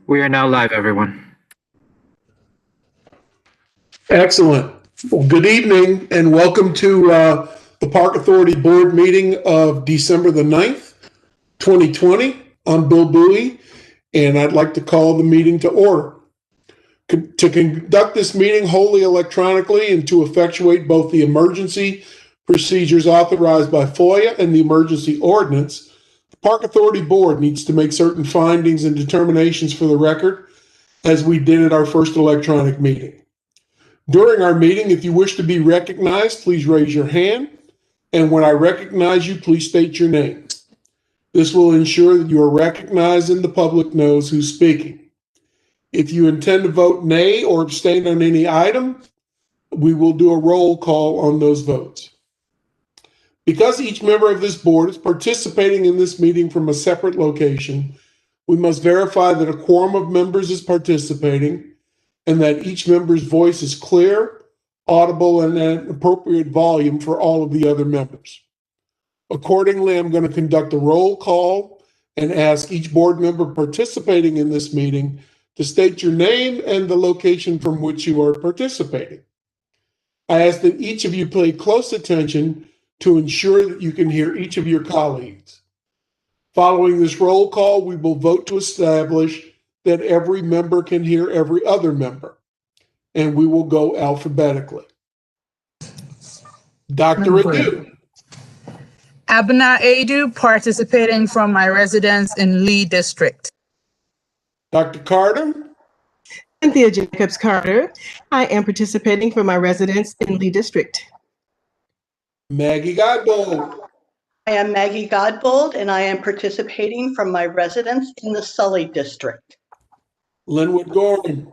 We are now live, everyone. Excellent. Well, good evening and welcome to the Park Authority Board meeting of December the 9th, 2020. I'm Bill Bowie, and I'd like to call the meeting to order. To conduct this meeting wholly electronically and to effectuate both the emergency procedures authorized by FOIA and the emergency ordinance, the Park Authority Board needs to make certain findings and determinations for the record, as we did at our first electronic meeting. During our meeting, if you wish to be recognized, please raise your hand, and when I recognize you, please state your name. This will ensure that you are recognized and the public knows who's speaking. If you intend to vote nay or abstain on any item, we will do a roll call on those votes. Because each member of this board is participating in this meeting from a separate location, we must verify that a quorum of members is participating and that each member's voice is clear, audible, and at an appropriate volume for all of the other members. Accordingly, I'm going to conduct a roll call and ask each board member participating in this meeting to state your name and the location from which you are participating. I ask that each of you pay close attention to ensure that you can hear each of your colleagues. Following this roll call, we will vote to establish that every member can hear every other member, and we will go alphabetically. Dr. Adu. Abna Adu, participating from my residence in Lee District. Dr. Carter. Cynthia Jacobs Carter. I am participating from my residence in Lee District. Maggie Godbold. I am Maggie Godbold, and I am participating from my residence in the Sully District. Linwood Gorham.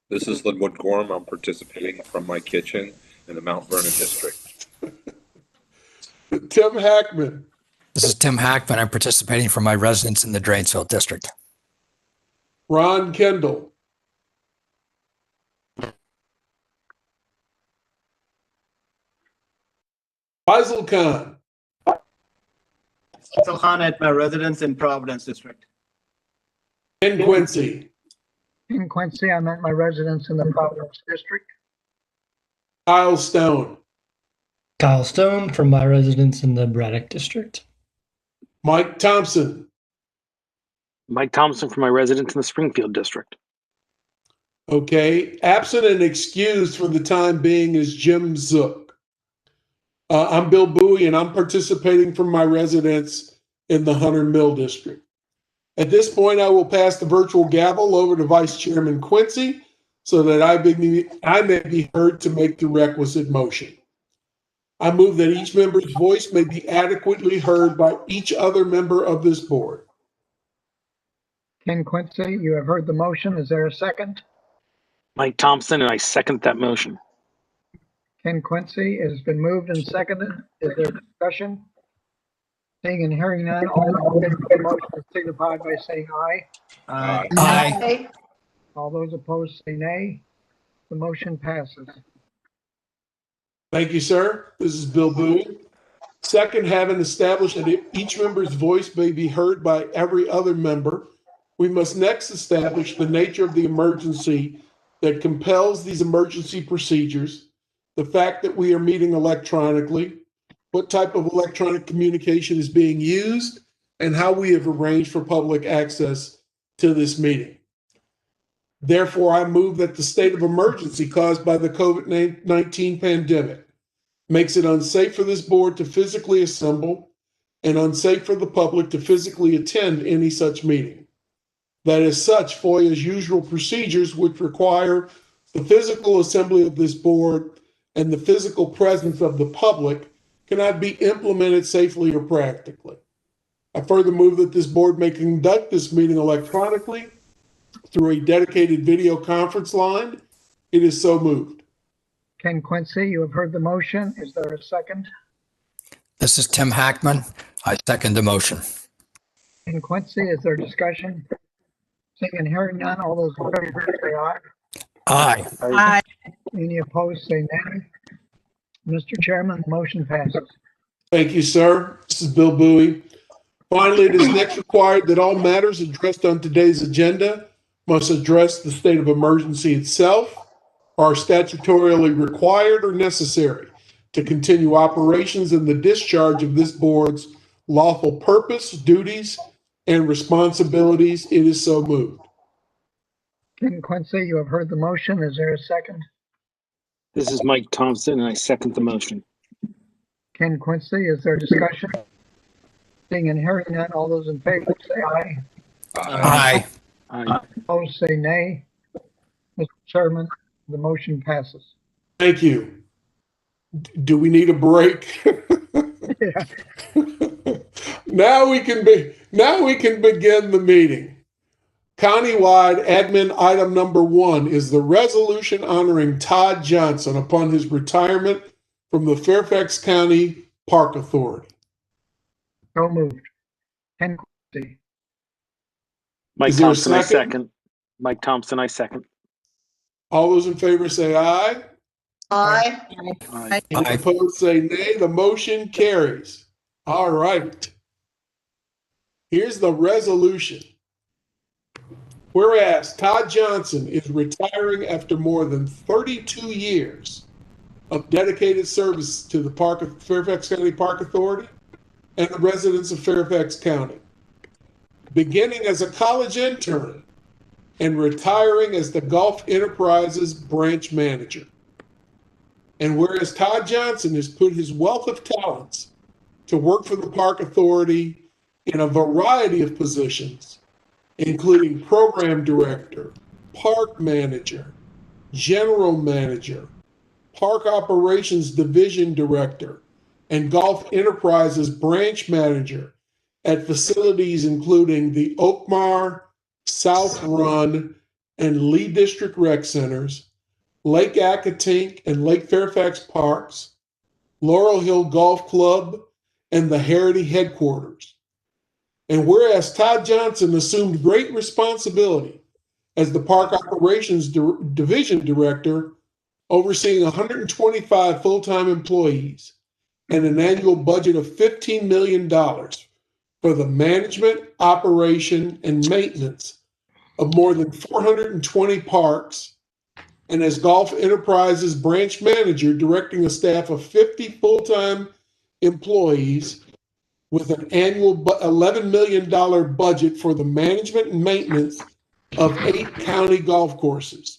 This is Linwood Gorham. I'm participating from my kitchen in the Mount Vernon District. Tim Hackman. This is Tim Hackman. I'm participating from my residence in the Dranesville District. Ron Kendall. Faisal Khan. Faisal Khan at my residence in Providence District. Ken Quincy. In Quincy, I'm at my residence in the Providence District. Kyle Stone. Kyle Stone from my residence in the Braddock District. Mike Thompson. Mike Thompson from my residence in the Springfield District. Okay. Absent and excused for the time being is Jim Zook. I'm Bill Bowie, and I'm participating from my residence in the Hunter Mill District. At this point, I will pass the virtual gavel over to Vice Chairman Quincy so that I may be heard to make the requisite motion. I move that each member's voice may be adequately heard by each other member of this board. Ken Quincy, you have heard the motion. Is there a second? Mike Thompson, and I second that motion. Ken Quincy, it has been moved and seconded. Is there discussion? Seeing and hearing none, all those in favor of the motion signify by saying aye. Aye. Aye. All those opposed say nay. The motion passes. Thank you, sir. This is Bill Bowie. Second, having established that each member's voice may be heard by every other member, we must next establish the nature of the emergency that compels these emergency procedures, the fact that we are meeting electronically, what type of electronic communication is being used, and how we have arranged for public access to this meeting. Therefore, I move that the state of emergency caused by the COVID-19 pandemic makes it unsafe for this board to physically assemble and unsafe for the public to physically attend any such meeting. That as such, FOIA's usual procedures, which require the physical assembly of this board and the physical presence of the public, cannot be implemented safely or practically. I further move that this board may conduct this meeting electronically through a dedicated video conference line. It is so moved. Ken Quincy, you have heard the motion. Is there a second? This is Tim Hackman. I second the motion. Ken Quincy, is there discussion? Seeing and hearing none, all those in favor say aye. Aye. Aye. Any opposed say nay. Mr. Chairman, the motion passes. Thank you, sir. This is Bill Bowie. Finally, it is next required that all matters addressed on today's agenda must address the state of emergency itself, are statutorily required or necessary to continue operations in the discharge of this board's lawful purpose, duties, and responsibilities. It is so moved. Ken Quincy, you have heard the motion. Is there a second? This is Mike Thompson, and I second the motion. Ken Quincy, is there discussion? Seeing and hearing none, all those in favor say aye. Aye. Aye. Opposed, say nay. Mr. Chairman, the motion passes. Thank you. Do we need a break? Yeah. Now we can begin the meeting. Countywide Admin item number 1 is the resolution honoring Todd Johnson upon his retirement from the Fairfax County Park Authority. So moved. Ken Quincy, Mike Is there a Thompson, I second? second. Mike Thompson, I second. All those in favor say aye. Aye. Aye. Any opposed say nay. The motion carries. All right. Here's the resolution. Whereas Todd Johnson is retiring after more than 32 years of dedicated service to the Fairfax County Park Authority and the residents of Fairfax County, beginning as a college intern and retiring as the Golf Enterprises branch manager. And whereas Todd Johnson has put his wealth of talents to work for the Park Authority in a variety of positions, including program director, park manager, general manager, park operations division director, and Golf Enterprises branch manager at facilities including the Oakmar, South Run, and Lee District Rec Centers, Lake Accotink and Lake Fairfax Parks, Laurel Hill Golf Club, and the Harity headquarters. And whereas Todd Johnson assumed great responsibility as the Park Operations Division Director, overseeing 125 full-time employees and an annual budget of $15 million for the management, operation, and maintenance of more than 420 parks, and as Golf Enterprises branch manager, directing a staff of 50 full-time employees with an annual $11 million budget for the management and maintenance of 8 county golf courses.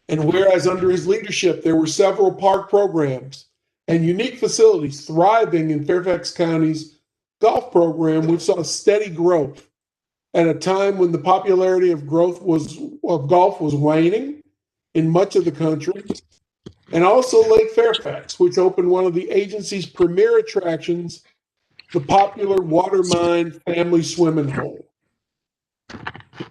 And whereas under his leadership, there were several park programs and unique facilities thriving in Fairfax County's golf program, which saw steady growth at a time when the popularity of golf was waning in much of the country, and also Lake Fairfax, which opened one of the agency's premier attractions, the popular Watermine family swimming hole.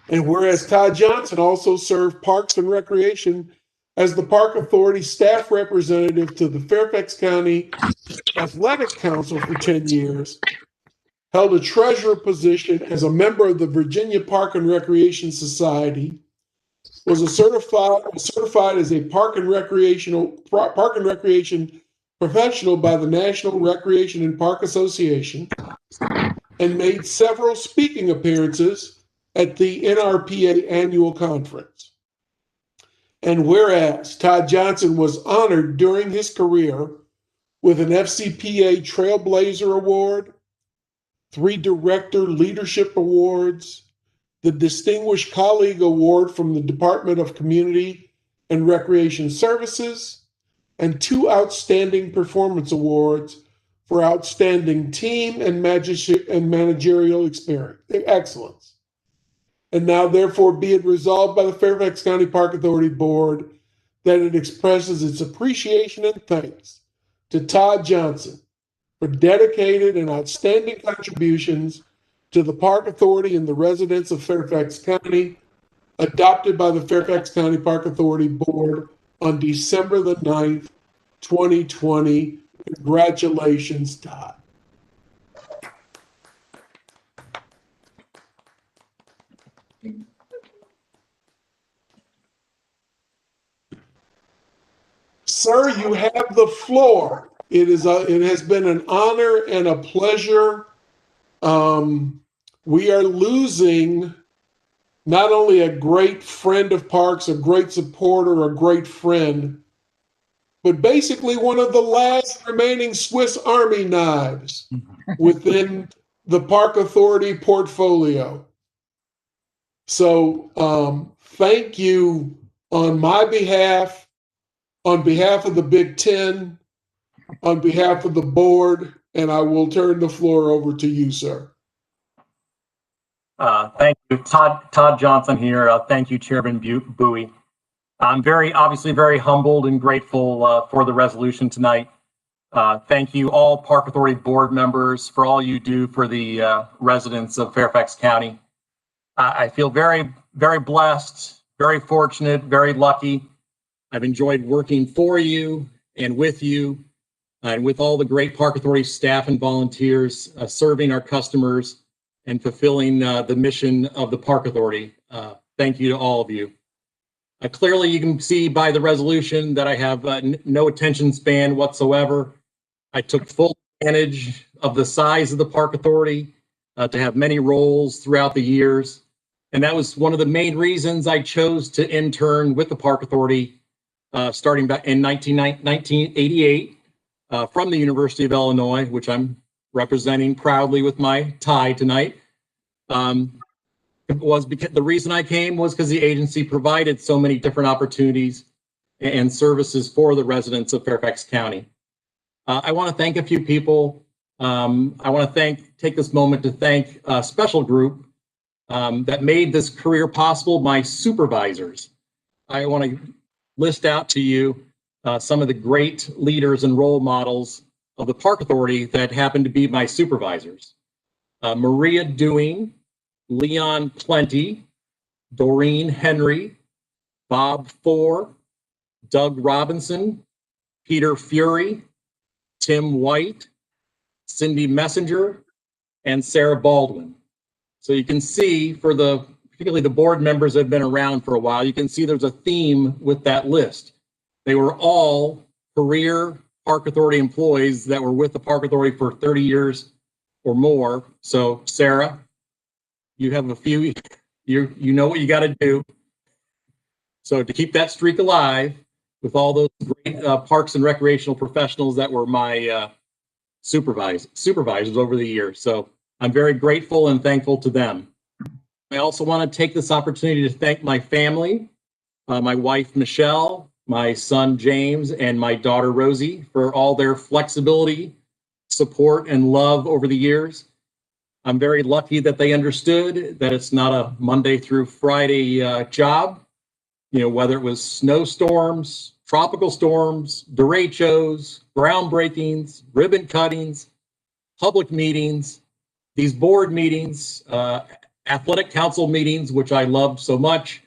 And whereas Todd Johnson also served Parks and Recreation as the Park Authority staff representative to the Fairfax County Athletic Council for 10 years, held a treasurer position as a member of the Virginia Park and Recreation Society, was certified as a park and recreation professional by the National Recreation and Park Association, and made several speaking appearances at the NRPA annual conference. And whereas Todd Johnson was honored during his career with an FCPA Trailblazer Award, 3 Director Leadership Awards, the Distinguished Colleague Award from the Department of Community and Recreation Services, and 2 Outstanding Performance Awards for outstanding team and managerial excellence. And now, therefore, be it resolved by the Fairfax County Park Authority Board that it expresses its appreciation and thanks to Todd Johnson for dedicated and outstanding contributions to the Park Authority and the residents of Fairfax County, adopted by the Fairfax County Park Authority Board on December the 9th, 2020. Congratulations, Todd. Sir, you have the floor. It has been an honor and a pleasure. We are losing not only a great friend of Parks, a great supporter, a great friend, but basically one of the last remaining Swiss Army knives within the Park Authority portfolio. So thank you on my behalf, on behalf of the Big Ten, on behalf of the board, and I will turn the floor over to you, sir. Thank you. Todd Johnson here. Thank you, Chairman Bowie. I'm obviously very humbled and grateful for the resolution tonight. Thank you all Park Authority board members for all you do for the residents of Fairfax County. I feel very, very blessed, very fortunate, very lucky. I've enjoyed working for you and with you and with all the great Park Authority staff and volunteers serving our customers and fulfilling the mission of the Park Authority. Thank you to all of you. Clearly, you can see by the resolution that I have no attention span whatsoever. I took full advantage of the size of the Park Authority to have many roles throughout the years. And that was one of the main reasons I chose to intern with the Park Authority starting back in 1988 from the University of Illinois, which I'm representing proudly with my tie tonight. It was because the reason I came was because the agency provided so many different opportunities and services for the residents of Fairfax County. I want to thank a few people. I want to take this moment to thank a special group that made this career possible, my supervisors. I want to list out to you some of the great leaders and role models of the Park Authority that happen to be my supervisors. Maria Dewing, Leon Plenty, Doreen Henry, Bob Four, Doug Robinson, Peter Fury, Tim White, Cindy Messenger, and Sarah Baldwin. So you can see particularly the board members that have been around for a while, you can see there's a theme with that list. They were all career Park Authority employees that were with the Park Authority for 30 years or more. So Sarah, you have a few, you know what you got to do. So to keep that streak alive with all those great parks and recreational professionals that were my supervisors over the years. So I'm very grateful and thankful to them. I also want to take this opportunity to thank my family, my wife, Michelle, my son, James, and my daughter, Rosie, for all their flexibility, support, and love over the years. I'm very lucky that they understood that it's not a Monday through Friday job. You know, whether it was snowstorms, tropical storms, derechos, groundbreakings, ribbon cuttings, public meetings, these board meetings, athletic council meetings, which I love so much.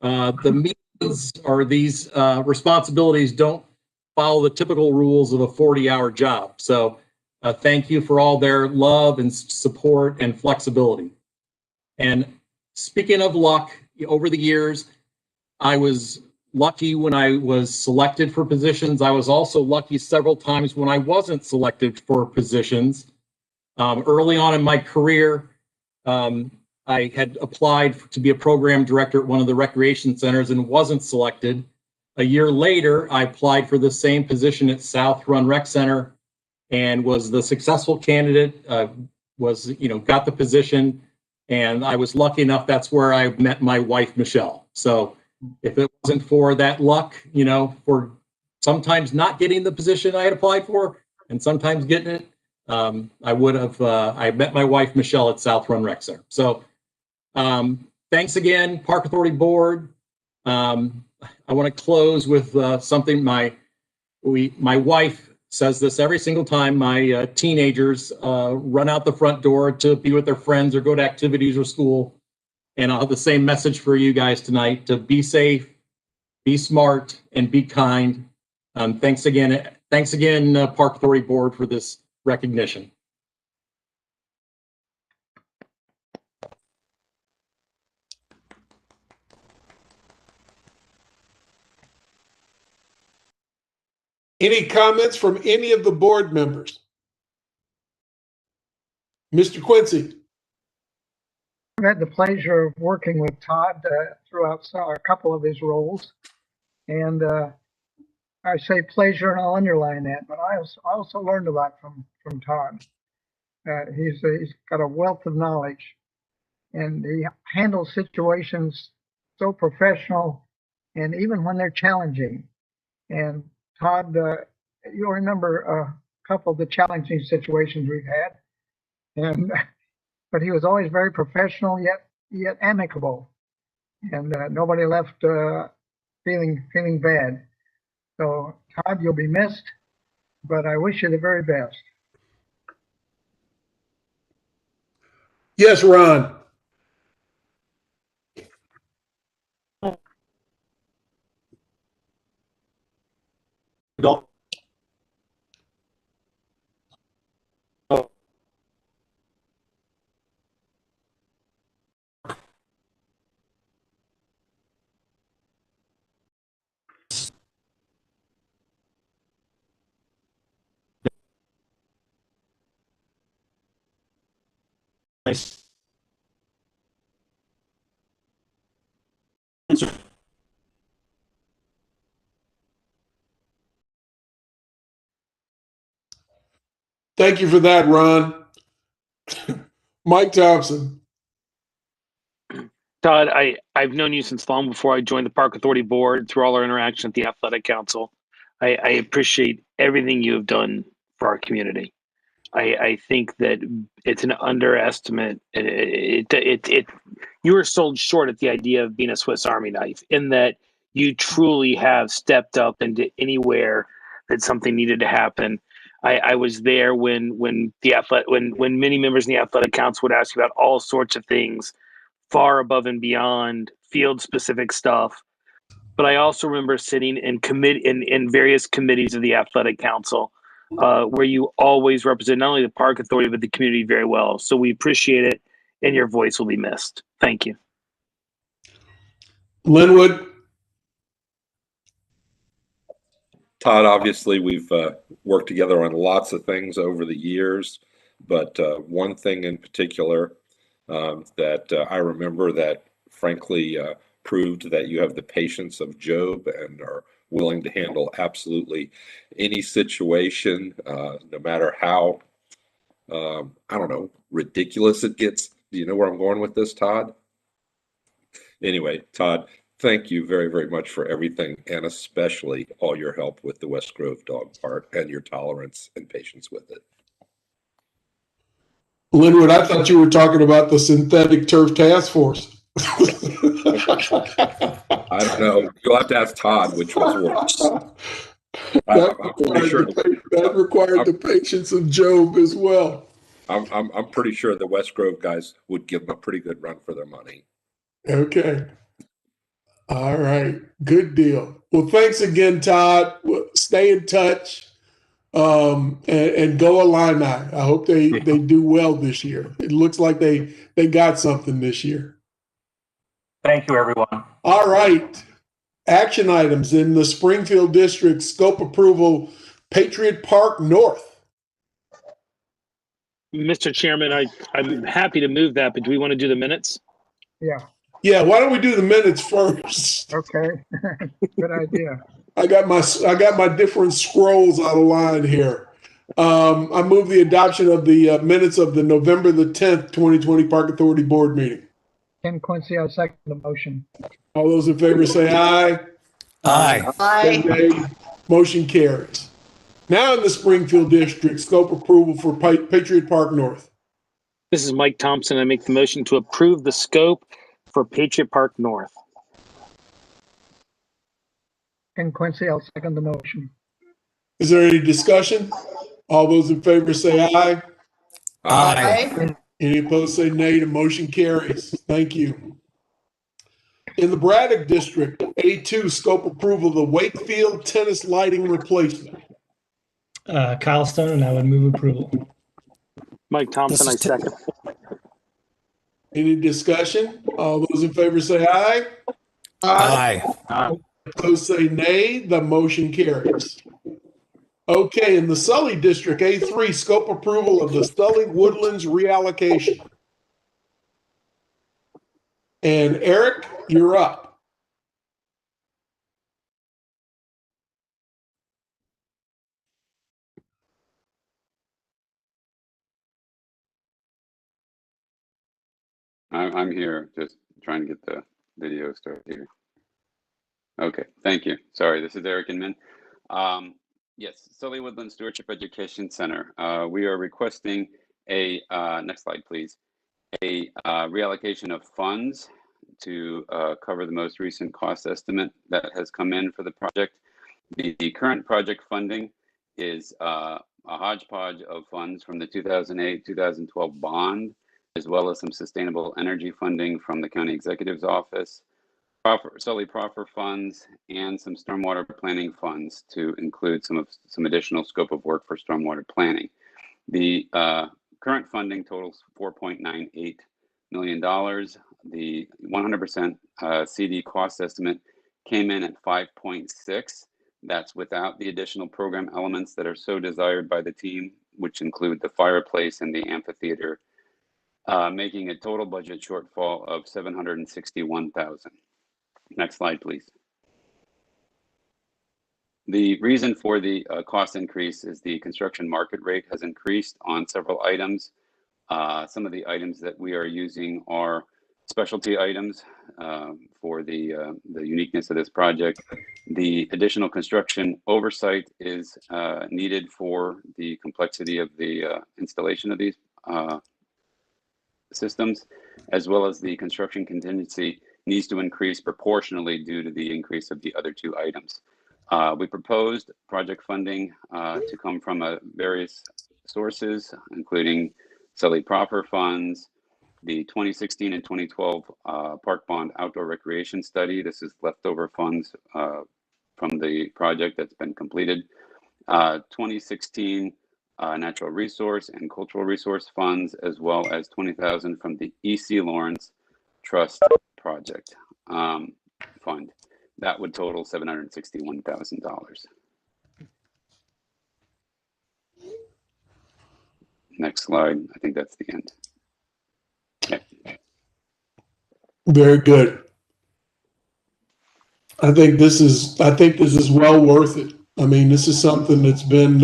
The meetings or these responsibilities don't follow the typical rules of a 40-hour job. So thank you for all their love and support and flexibility. And speaking of luck, over the years, I was lucky when I was selected for positions. I was also lucky several times when I wasn't selected for positions. Early on in my career, I had applied to be a program director at one of the recreation centers and wasn't selected. A year later, I applied for the same position at South Run Rec Center and was the successful candidate, got the position, and I was lucky enough, that's where I met my wife, Michelle. So if it wasn't for that luck, for sometimes not getting the position I had applied for and sometimes getting it, I would have, I met my wife, Michelle, at South Run Rec Center. So thanks again, Park Authority Board. I want to close with something my wife says this every single time my teenagers run out the front door to be with their friends or go to activities or school. And I'll have the same message for you guys tonight: to be safe, be smart, and be kind. Thanks again, Park Authority Board, for this recognition. Any comments from any of the board members? Mr. Quincy. I've had the pleasure of working with Todd throughout a couple of his roles. And I say pleasure, and I'll underline that, but I also learned a lot from Todd. He's got a wealth of knowledge, and he handles situations so professional, and even when they're challenging. And Todd, you'll remember a couple of the challenging situations we've had, but he was always very professional, yet amicable, and nobody left feeling bad. So Todd, you'll be missed, but I wish you the very best. Yes, Ron. Nice. Thank you for that, Ron. Mike Thompson. Todd, I've known you since long before I joined the Park Authority Board, through all our interaction at the Athletic Council. I appreciate everything you have done for our community. I think that it's an underestimate. You were sold short at the idea of being a Swiss Army knife, in that you truly have stepped up into anywhere that something needed to happen. I was there when many members in the Athletic Council would ask you about all sorts of things far above and beyond field specific stuff. But I also remember sitting in various committees of the Athletic Council, where you always represent not only the Park Authority, but the community very well. So we appreciate it, and your voice will be missed. Thank you. Linwood. Todd, obviously we've worked together on lots of things over the years, but one thing in particular that I remember that frankly proved that you have the patience of Job and are willing to handle absolutely any situation, no matter how, I don't know, ridiculous it gets. Do you know where I'm going with this, Todd? Anyway, Todd, thank you very, very much for everything, and especially all your help with the West Grove Dog Park and your tolerance and patience with it. Linwood, I thought you were talking about the synthetic turf task force. I don't know. You'll have to ask Todd which was worse. That required the patience of Job as well. I'm pretty sure the West Grove guys would give them a pretty good run for their money. Okay. All right. Good deal. Well, thanks again, Todd. Stay in touch. And go Illini. I hope they do well this year. It looks like they got something this year. Thank you, everyone. All right. Action items in the Springfield District scope approval, Patriot Park North. Mr. Chairman, I'm happy to move that, but do we want to do the minutes? Yeah. Yeah, why don't we do the minutes first? Okay. Good idea. I got my different scrolls out of line here. I move the adoption of the minutes of the November the 10th, 2020 Park Authority Board meeting. Ken Quincy, I'll second the motion. All those in favor say aye. Aye. Aye. Motion carries. Now in the Springfield District, scope approval for Patriot Park North. This is Mike Thompson. I make the motion to approve the scope for Patriot Park North. Ken Quincy, I'll second the motion. Is there any discussion? All those in favor say aye. Aye. Any opposed say nay. The motion carries. Thank you. In the Braddock District, A2 scope approval of the Wakefield tennis lighting replacement. Kyle Stone, and I would move approval. Mike Thompson, I second. Any discussion? All those in favor say aye. Aye. Opposed say nay. The motion carries. Okay, in the Sully District, A3 scope approval of the Sully Woodlands reallocation. And Eric, you're up. I'm here, just trying to get the video started here. Okay, thank you. Sorry, this is Eric Inman. Yes, Sully Woodland Stewardship Education Center. We are requesting a, next slide, please, a reallocation of funds to cover the most recent cost estimate that has come in for the project. The current project funding is a hodgepodge of funds from the 2008-2012 bond, as well as some sustainable energy funding from the county executive's office, Sully Proffer funds, and some stormwater planning funds to include some additional scope of work for stormwater planning. The current funding totals $4.98 million. The 100% CD cost estimate came in at 5.6. That's without the additional program elements that are so desired by the team, which include the fireplace and the amphitheater, making a total budget shortfall of $761,000. Next slide, please. The reason for the cost increase is the construction market rate has increased on several items. Some of the items that we are using are specialty items for the uniqueness of this project. The additional construction oversight is needed for the complexity of the installation of these systems, as well as the construction contingency needs to increase proportionally due to the increase of the other two items. We proposed project funding to come from various sources, including Sully Proffer funds, the 2016 and 2012 Park Bond Outdoor Recreation Study. This is leftover funds from the project that's been completed. 2016 Natural Resource and Cultural Resource funds, as well as $20,000 from the E.C. Lawrence Trust Project fund. That would total $761,000. Next slide. I think that's the end. Okay. Very good. I think this is well worth it. I mean, this is something that's been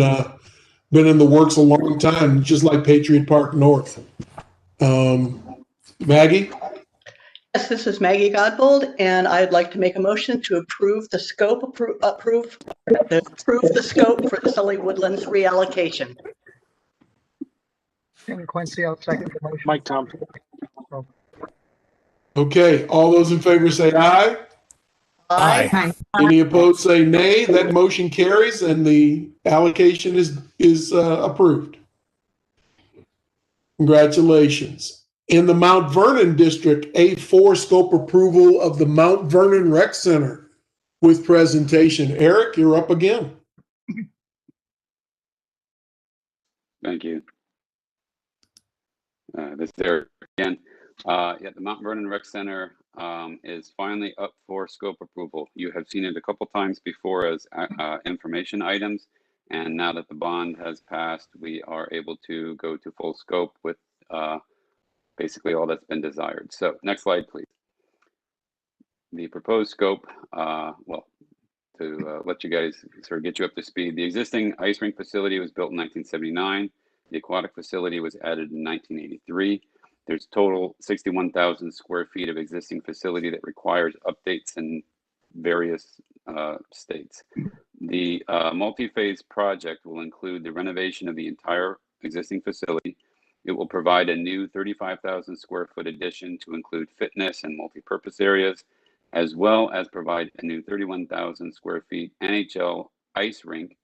in the works a long time, just like Patriot Park North. Maggie? Yes, this is Maggie Godbold, and I'd like to make a motion to approve the scope, approve the scope for the Sully Woodlands reallocation. And Quincy, I'll second the motion. Mike Thompson. Okay, all those in favor say aye. Aye. Any opposed say nay. That motion carries and the allocation is approved. Congratulations. In the Mount Vernon District, A4 scope approval of the Mount Vernon Rec Center with presentation. Eric, you're up again. Thank you. This is Eric again. Yeah, the Mount Vernon Rec Center is finally up for scope approval. You have seen it a couple times before as information items, and now that the bond has passed, we are able to go to full scope with basically all that's been desired. So next slide, please. The proposed scope, well, to let you guys sort of get you up to speed, the existing ice rink facility was built in 1979. The aquatic facility was added in 1983. There's total 61,000 square feet of existing facility that requires updates in various states. The multi-phase project will include the renovation of the entire existing facility. It will provide a new 35,000 square foot addition to include fitness and multi-purpose areas, as well as provide a new 31,000 square feet NHL ice rink,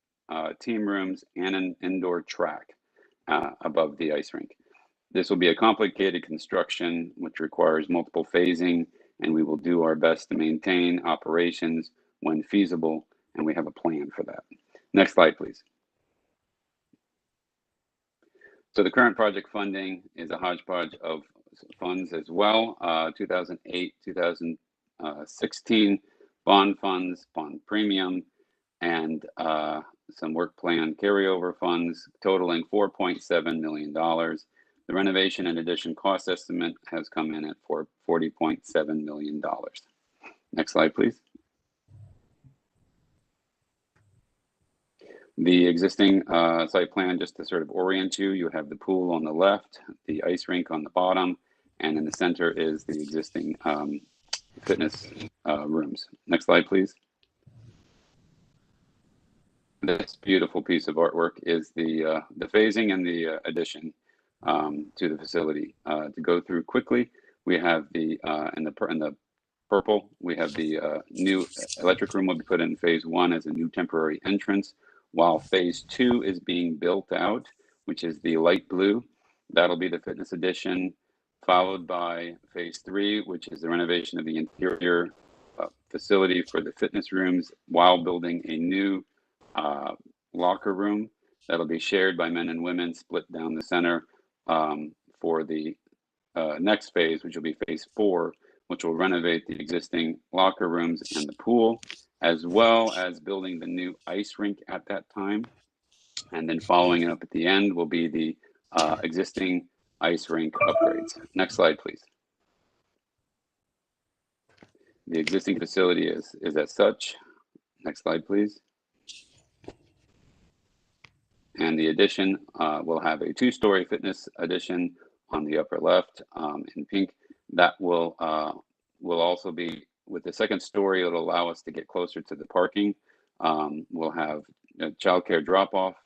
team rooms, and an indoor track above the ice rink. This will be a complicated construction, which requires multiple phasing, and we will do our best to maintain operations when feasible, and we have a plan for that. Next slide, please. So the current project funding is a hodgepodge of funds as well. 2008, 2016 bond funds, bond premium, and some work plan carryover funds totaling $4.7 million. The renovation and addition cost estimate has come in at $40.7 million. Next slide, please. The existing site plan, just to sort of orient you, you have the pool on the left, the ice rink on the bottom, and in the center is the existing fitness rooms. Next slide, please. This beautiful piece of artwork is the phasing and the addition to the facility. To go through quickly, we have the in the purple, we have the new electric room will be put in phase 1 as a new temporary entrance, while phase 2 is being built out, which is the light blue. That'll be the fitness addition, followed by phase 3, which is the renovation of the interior facility for the fitness rooms, while building a new locker room that'll be shared by men and women, split down the center for the next phase, which will be phase 4, which will renovate the existing locker rooms and the pool, as well as building the new ice rink at that time. And then following it up at the end will be the existing ice rink upgrades. Next slide, please. The existing facility is as such. Next slide, please. And the addition will have a 2-story fitness addition on the upper left in pink. That will also be, with the second story, it'll allow us to get closer to the parking. We'll have a childcare drop-off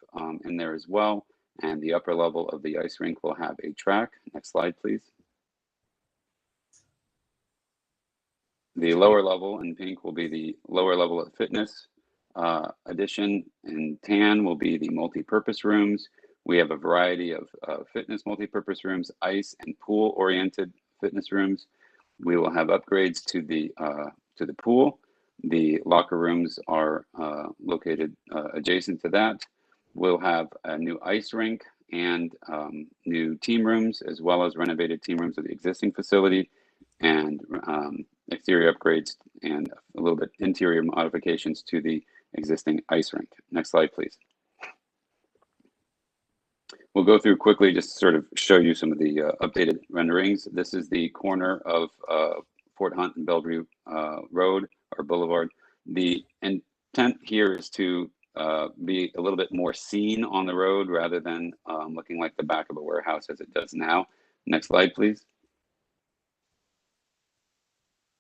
in there as well. And the upper level of the ice rink will have a track. Next slide, please. The lower level in pink will be the lower level of fitness addition. In tan will be the multi-purpose rooms. We have a variety of fitness multi-purpose rooms, ice and pool-oriented fitness rooms. We will have upgrades to the pool. The locker rooms are located adjacent to that. We'll have a new ice rink and new team rooms, as well as renovated team rooms of the existing facility, and exterior upgrades and a little bit interior modifications to the existing ice rink. Next slide, please. We'll go through quickly just to sort of show you some of the updated renderings. This is the corner of Fort Hunt and Bellevue Road or Boulevard. The intent here is to be a little bit more seen on the road rather than looking like the back of a warehouse as it does now. Next slide, please.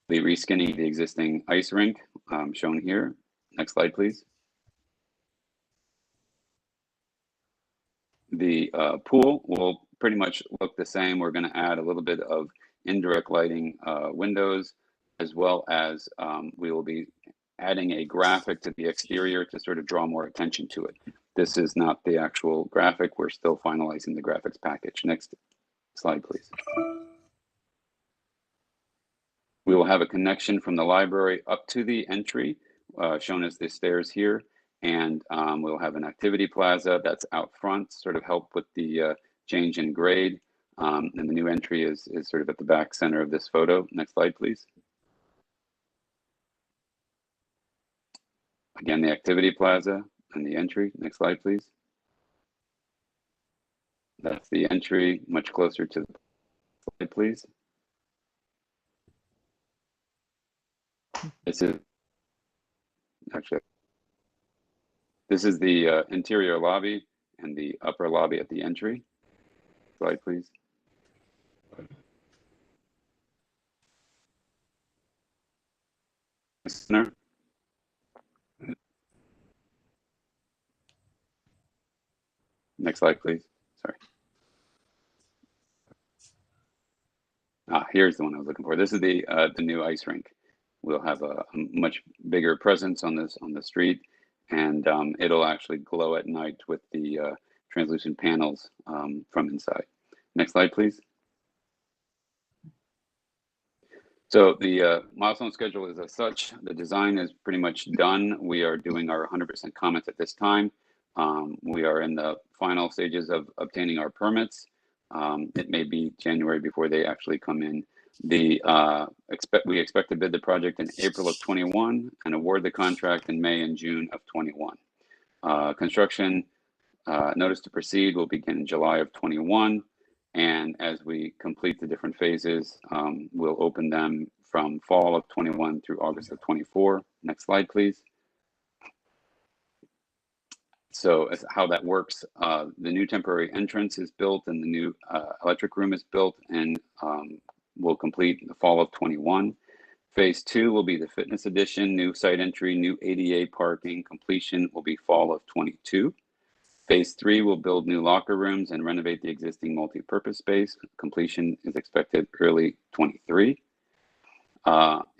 The reskinning the existing ice rink shown here. Next slide, please. The pool will pretty much look the same. We're going to add a little bit of indirect lighting windows, as well as we will be adding a graphic to the exterior to sort of draw more attention to it. This is not the actual graphic. We're still finalizing the graphics package. Next slide, please. We will have a connection from the library up to the entry, shown as the stairs here. And we'll have an activity plaza that's out front, sort of help with the change in grade. And the new entry is sort of at the back center of this photo. Next slide, please. Again, the activity plaza and the entry. Next slide, please. That's the entry, much closer to the slide, please. This is the interior lobby and the upper lobby at the entry. Slide, please. Center. Next slide, please. Sorry. Here's the one I was looking for. This is the new ice rink. We'll have a much bigger presence on the street, and it'll actually glow at night with the translucent panels from inside. Next slide, please. So the milestone schedule is as such. The design is pretty much done. We are doing our 100% comments at this time. We are in the final stages of obtaining our permits. It may be January before they actually come in. We expect to bid the project in April of 21 and award the contract in May and June of 21. Construction notice to proceed will begin in July of 21, And as we complete the different phases, we'll open them from fall of 21 through August of 24. Next slide, please. So as how that works, the new temporary entrance is built and the new electric room is built, and will complete the fall of 21. Phase 2 will be the fitness addition, new site entry, new ADA parking. Completion will be fall of 22. Phase 3 will build new locker rooms and renovate the existing multi-purpose space. Completion is expected early 23.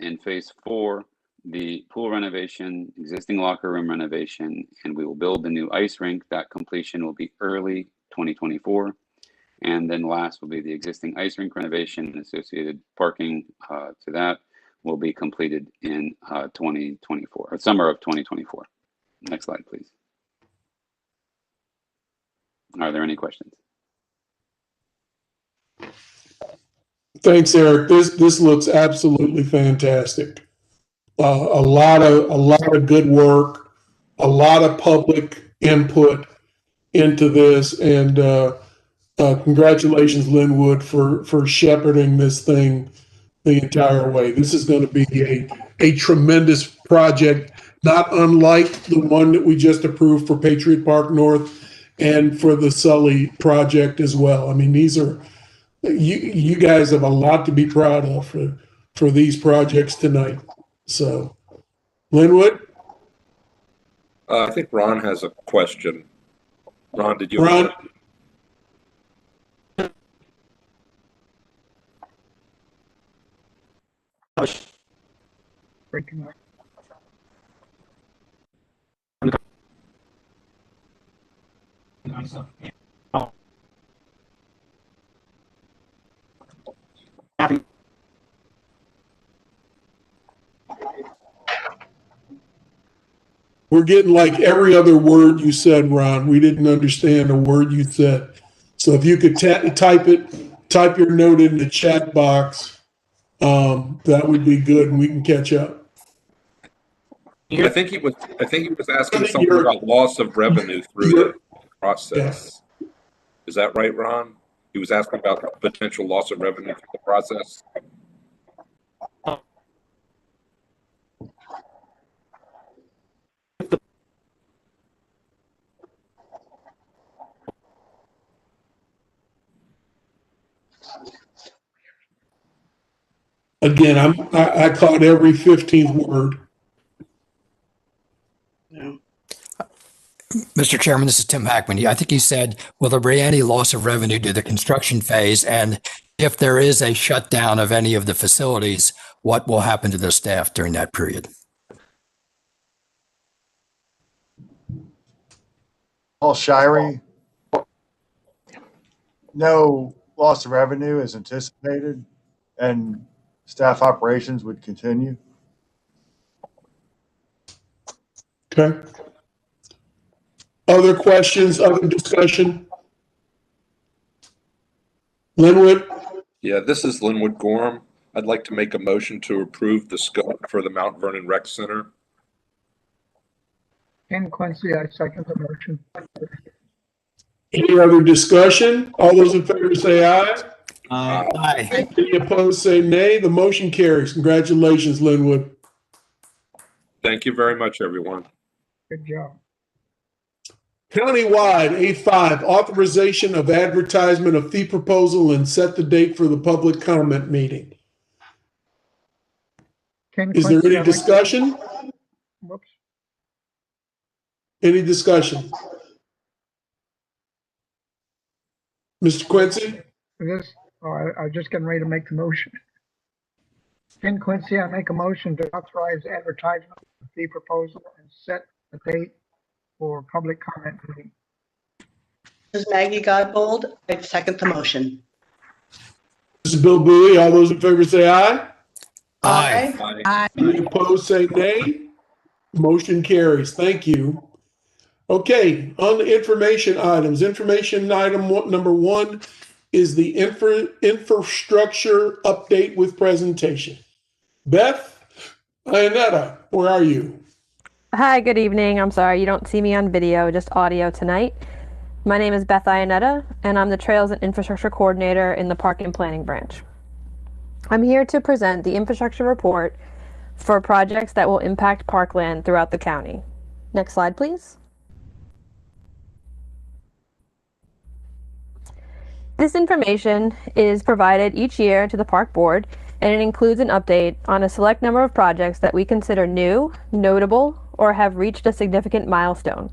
In phase 4, the pool renovation, existing locker room renovation, and we will build the new ice rink. That completion will be early 2024. And then last will be the existing ice rink renovation and associated parking to that will be completed in 2024, or summer of 2024. Next slide, please. Are there any questions? Thanks, Eric. This looks absolutely fantastic. A lot of good work, a lot of public input into this, and congratulations, Linwood, for shepherding this thing the entire way. This is going to be a tremendous project, not unlike the one that we just approved for Patriot Park North and for the Sully project as well. I mean, these are, you guys have a lot to be proud of for these projects tonight. So, Linwood? I think Ron has a question. Ron, did you? Ron? Breaking up. We're getting like every other word you said, Ron. We didn't understand a word you said. So if you could type your note in the chat box, that would be good, and we can catch up. I think he was asking something about loss of revenue through the process. Yeah. Is that right, Ron? He was asking about potential loss of revenue through the process. Again, I caught every 15th word. Yeah. Mr. Chairman, this is Tim Hackman. I think he said, will there be any loss of revenue to the construction phase? And if there is a shutdown of any of the facilities, what will happen to the staff during that period? Paul Shirey. No loss of revenue is anticipated, and staff operations would continue. Okay. Other questions, other discussion? Linwood? Yeah, this is Linwood Gorham. I'd like to make a motion to approve the scope for the Mount Vernon Rec Center. Ken Quincy, I second the motion. Any other discussion? All those in favor say aye. Aye. Any opposed say nay. The motion carries. Congratulations, Linwood. Thank you very much, everyone. Good job. Countywide, A5, authorization of advertisement of fee proposal and set the date for the public comment meeting. Is there any discussion? Whoops. Any discussion? Mr. Quincy? I was just getting ready to make the motion. Ken Quincy, I make a motion to authorize advertisement of the fee proposal and set the date for public comment meeting. This is Maggie Godbold. I second the motion. This is Bill Bowie. All those in favor say aye. Aye. Aye. Any opposed say nay. Motion carries. Thank you. Okay, on the information items. Information item number 1 is the infrastructure update with presentation. Beth, Ionetta, where are you? Hi, good evening. I'm sorry you don't see me on video, just audio tonight. My name is Beth Ionetta, and I'm the Trails and Infrastructure Coordinator in the Park and Planning Branch. I'm here to present the infrastructure report for projects that will impact parkland throughout the county. Next slide, please. This information is provided each year to the Park Board, and it includes an update on a select number of projects that we consider new, notable, or have reached a significant milestone.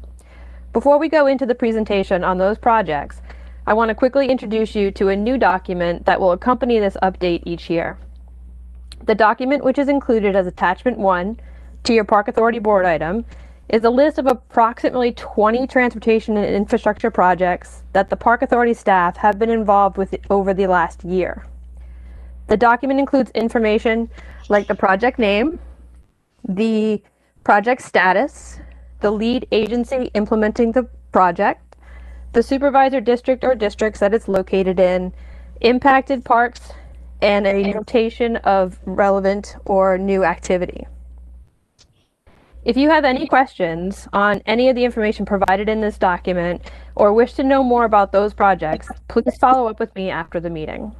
Before we go into the presentation on those projects, I want to quickly introduce you to a new document that will accompany this update each year. The document, which is included as Attachment 1 to your Park Authority Board item, is a list of approximately 20 transportation and infrastructure projects that the Park Authority staff have been involved with over the last year. The document includes information like the project name, the project status, the lead agency implementing the project, the supervisor district or districts that it's located in, impacted parks, and a notation of relevant or new activity. If you have any questions on any of the information provided in this document or wish to know more about those projects, please follow up with me after the meeting.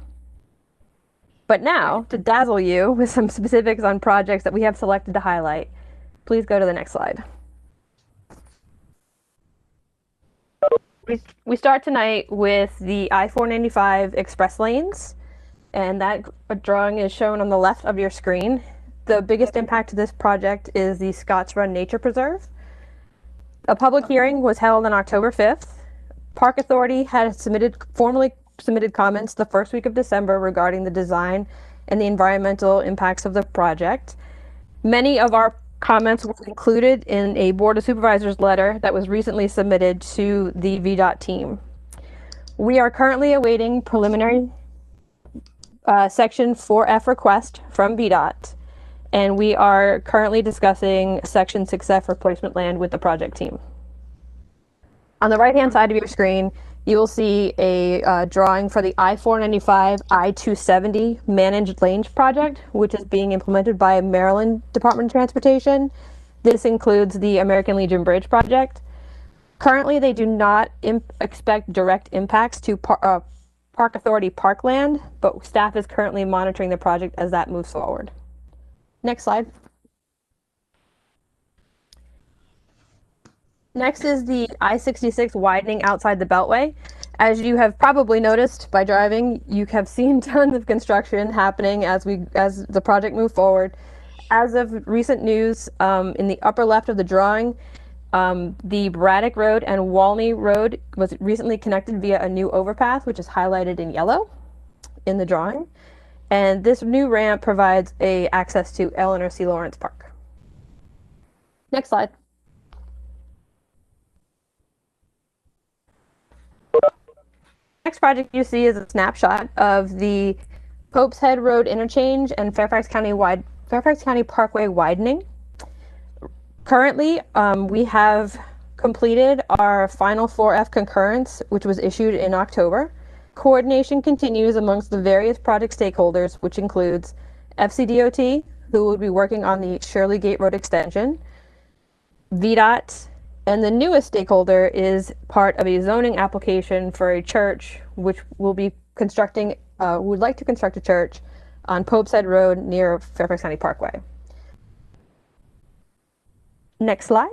But now, to dazzle you with some specifics on projects that we have selected to highlight, please go to the next slide. We start tonight with the I-495 express lanes, and that drawing is shown on the left of your screen. The biggest impact to this project is the Scots Run Nature Preserve. A public hearing was held on October 5th. Park Authority had formally submitted comments the first week of December regarding the design and the environmental impacts of the project. Many of our comments were included in a Board of Supervisors letter that was recently submitted to the VDOT team. We are currently awaiting preliminary Section 4F request from VDOT, and we are currently discussing Section 6F replacement land with the project team. On the right-hand side of your screen, you will see a drawing for the I-495 I-270 Managed Lanes project, which is being implemented by Maryland Department of Transportation. This includes the American Legion Bridge project. Currently, they do not expect direct impacts to Park Authority parkland, but staff is currently monitoring the project as that moves forward. Next slide. Next is the I-66 widening outside the Beltway. As you have probably noticed by driving, you have seen tons of construction happening as the project moves forward. As of recent news, in the upper left of the drawing, the Braddock Road and Walney Road was recently connected via a new overpass, which is highlighted in yellow in the drawing. And this new ramp provides access to Eleanor C. Lawrence Park. Next slide. Next project you see is a snapshot of the Pope's Head Road interchange and Fairfax County Parkway widening. Currently, we have completed our final 4F concurrence, which was issued in October. Coordination continues amongst the various project stakeholders, which includes FCDOT, who will be working on the Shirley Gate Road extension, VDOT, and the newest stakeholder is part of a zoning application for a church, which will be constructing, would like to construct a church on Pope's Head Road near Fairfax County Parkway. Next slide.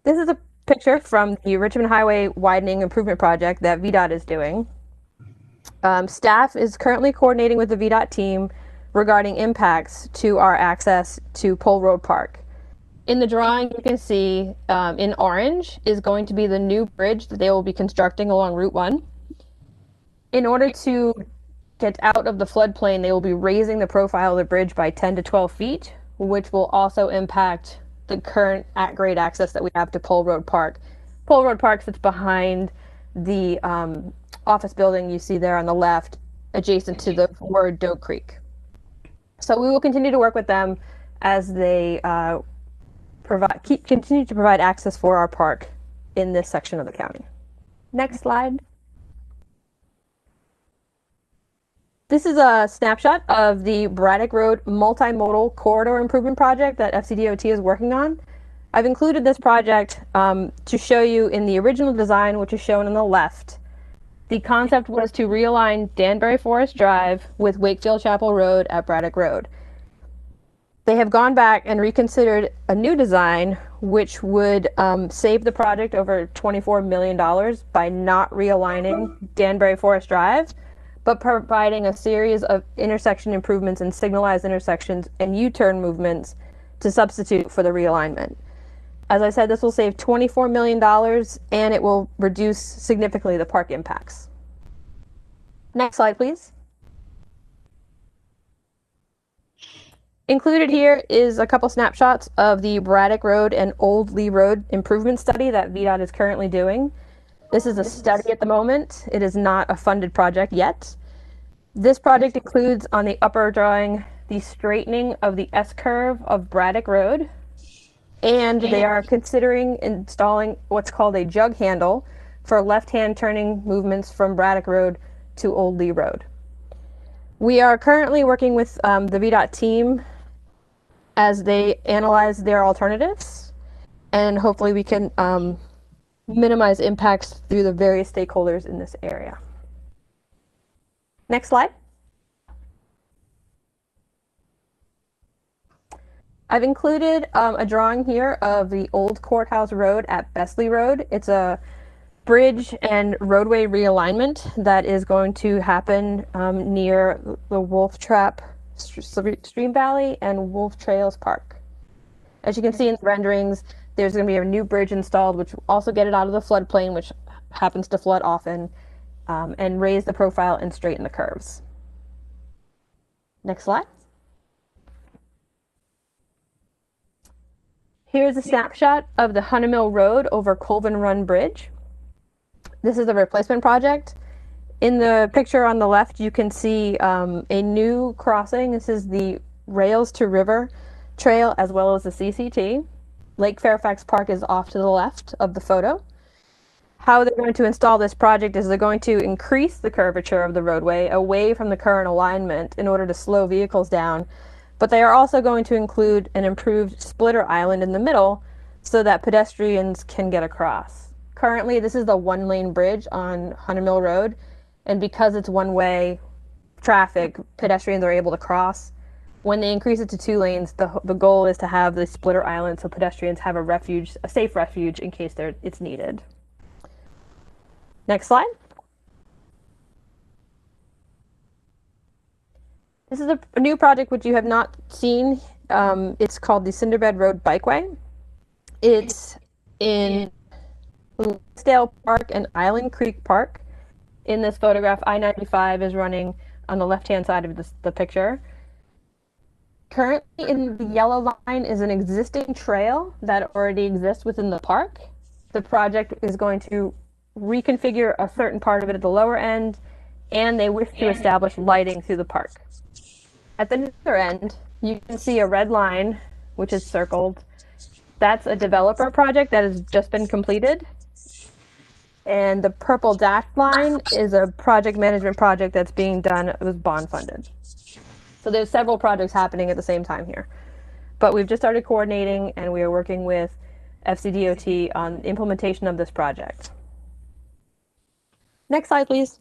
This is a picture from the Richmond Highway Widening Improvement Project that VDOT is doing. Staff is currently coordinating with the VDOT team regarding impacts to our access to Pole Road Park. In the drawing, you can see in orange is going to be the new bridge that they will be constructing along Route 1. In order to get out of the floodplain, they will be raising the profile of the bridge by 10 to 12 feet, which will also impact the current at-grade access that we have to Pole Road Park. Pole Road Park sits behind the office building you see there on the left, adjacent to the word Doe Creek. So we will continue to work with them as they continue to provide access for our park in this section of the county. Next slide. This is a snapshot of the Braddock Road multimodal corridor improvement project that FCDOT is working on. I've included this project to show you in the original design, which is shown on the left. The concept was to realign Danbury Forest Drive with Wakefield Chapel Road at Braddock Road. They have gone back and reconsidered a new design, which would save the project over $24 million by not realigning Danbury Forest Drive, but providing a series of intersection improvements and signalized intersections and U-turn movements to substitute for the realignment. As I said, this will save $24 million and it will reduce significantly the park impacts. Next slide, please. Included here is a couple snapshots of the Braddock Road and Old Lee Road improvement study that VDOT is currently doing. This is a study at the moment. It is not a funded project yet. This project includes on the upper drawing the straightening of the S-curve of Braddock Road, and they are considering installing what's called a jug handle for left-hand turning movements from Braddock Road to Old Lee Road. We are currently working with the VDOT team as they analyze their alternatives, and hopefully we can minimize impacts through the various stakeholders in this area. Next slide. I've included a drawing here of the old courthouse road at Besley Road. It's a bridge and roadway realignment that is going to happen near the Wolf Trap Stream Valley and Wolf Trails Park. As you can see in the renderings, there's going to be a new bridge installed, which will also get it out of the floodplain, which happens to flood often, and raise the profile and straighten the curves. Next slide. Here's a snapshot of the Hunnamill Road over Colvin Run Bridge. This is a replacement project. In the picture on the left, you can see a new crossing. This is the Rails to River Trail as well as the CCT. Lake Fairfax Park is off to the left of the photo. How they're going to install this project is they're going to increase the curvature of the roadway away from the current alignment in order to slow vehicles down, but they are also going to include an improved splitter island in the middle so that pedestrians can get across. Currently, this is the one-lane bridge on Hunnamill Road, and because it's one-way traffic, pedestrians are able to cross. When they increase it to 2 lanes, the goal is to have the splitter island so pedestrians have a safe refuge in case it's needed. Next slide. This is a new project which you have not seen. It's called the Cinderbed Road Bikeway. It's in Lansdale Park and Island Creek Park. In this photograph, I-95 is running on the left-hand side of the picture. Currently in the yellow line is an existing trail that already exists within the park. The project is going to reconfigure a certain part of it at the lower end, and they wish to establish lighting through the park. At the other end, you can see a red line, which is circled. That's a developer project that has just been completed. And the purple dashed line is a project management project that's being done. It was bond funded. So there's several projects happening at the same time here. But we've just started coordinating, and we are working with FCDOT on implementation of this project. Next slide, please.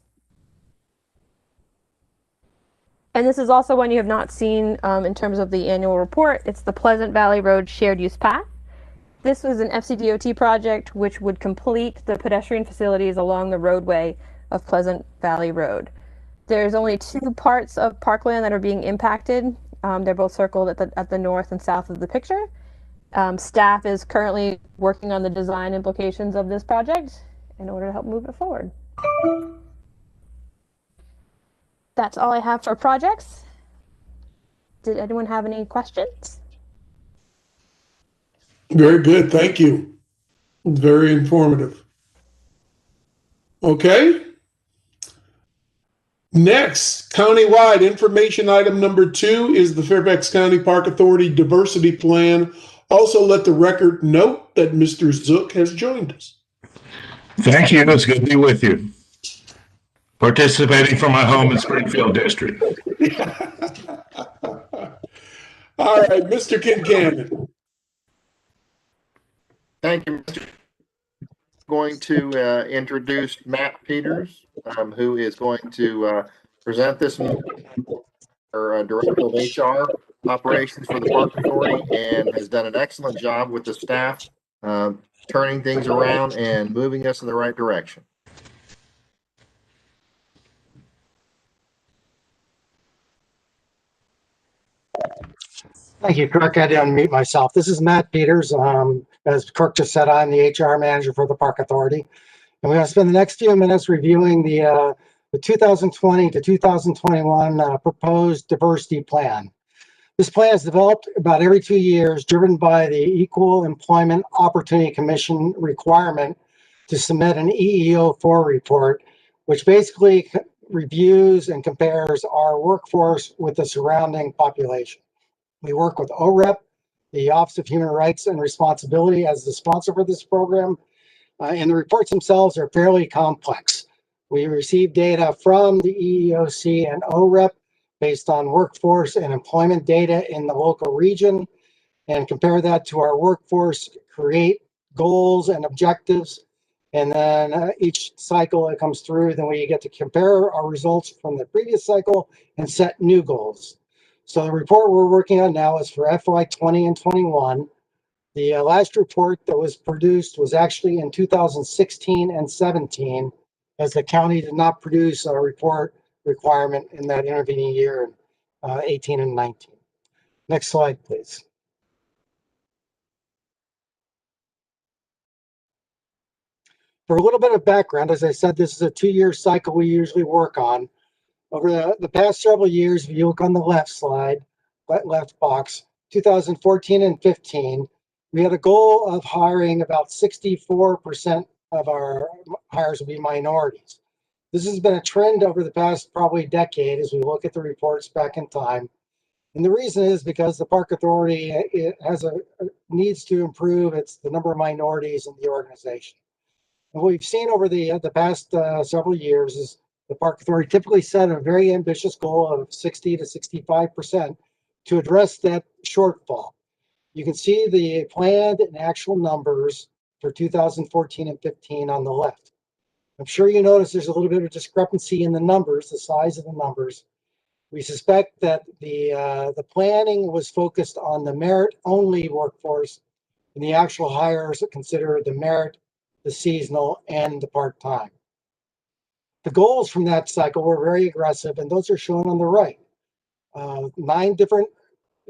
And this is also one you have not seen in terms of the annual report. It's the Pleasant Valley Road Shared Use Path. This was an FCDOT project which would complete the pedestrian facilities along the roadway of Pleasant Valley Road. There's only 2 parts of parkland that are being impacted. They're both circled at the north and south of the picture. Staff is currently working on the design implications of this project in order to help move it forward. That's all I have for projects. Did anyone have any questions? Very good. Thank you. Very informative. Okay. Next, countywide information item number 2 is the Fairfax County Park Authority Diversity Plan. Also, let the record note that Mr. Zook has joined us. Thank you. It's good to be with you. Participating from my home in Springfield District. All right, Mr. Kincannon. Thank you, Mr. Going to introduce Matt Peters, who is going to present this, our Director of HR Operations for the Park Authority, and has done an excellent job with the staff, turning things around and moving us in the right direction. Thank you, Kirk. I had to unmute myself. This is Matt Peters. As Kirk just said, I'm the HR manager for the Park Authority. And we're going to spend the next few minutes reviewing the 2020 to 2021 proposed diversity plan. This plan is developed about every 2 years, driven by the Equal Employment Opportunity Commission requirement to submit an EEO4 report, which basically reviews and compares our workforce with the surrounding population. We work with OREP, the Office of Human Rights and Responsibility, as the sponsor for this program, and the reports themselves are fairly complex. We receive data from the EEOC and OREP based on workforce and employment data in the local region, and compare that to our workforce, create goals and objectives, and then each cycle that comes through, then we get to compare our results from the previous cycle and set new goals. So the report we're working on now is for FY 20 and 21. The last report that was produced was actually in 2016 and 17, as the county did not produce a report requirement in that intervening year, 18 and 19. Next slide, please. For a little bit of background, as I said, this is a 2-year cycle we usually work on. Over the past several years, if you look on the left slide, left box, 2014 and 15, we had a goal of hiring about 64% of our hires will be minorities. This has been a trend over the past probably decade as we look at the reports back in time. And the reason is because the Park Authority needs to improve the number of minorities in the organization. And what we've seen over the past several years is the Park Authority typically set a very ambitious goal of 60 to 65% to address that shortfall. You can see the planned and actual numbers for 2014 and 15 on the left. I'm sure you notice there's a little bit of discrepancy in the numbers, the size of the numbers. We suspect that the planning was focused on the merit-only workforce, and the actual hires consider the merit, the seasonal, and the part-time. The goals from that cycle were very aggressive, and those are shown on the right. 9 different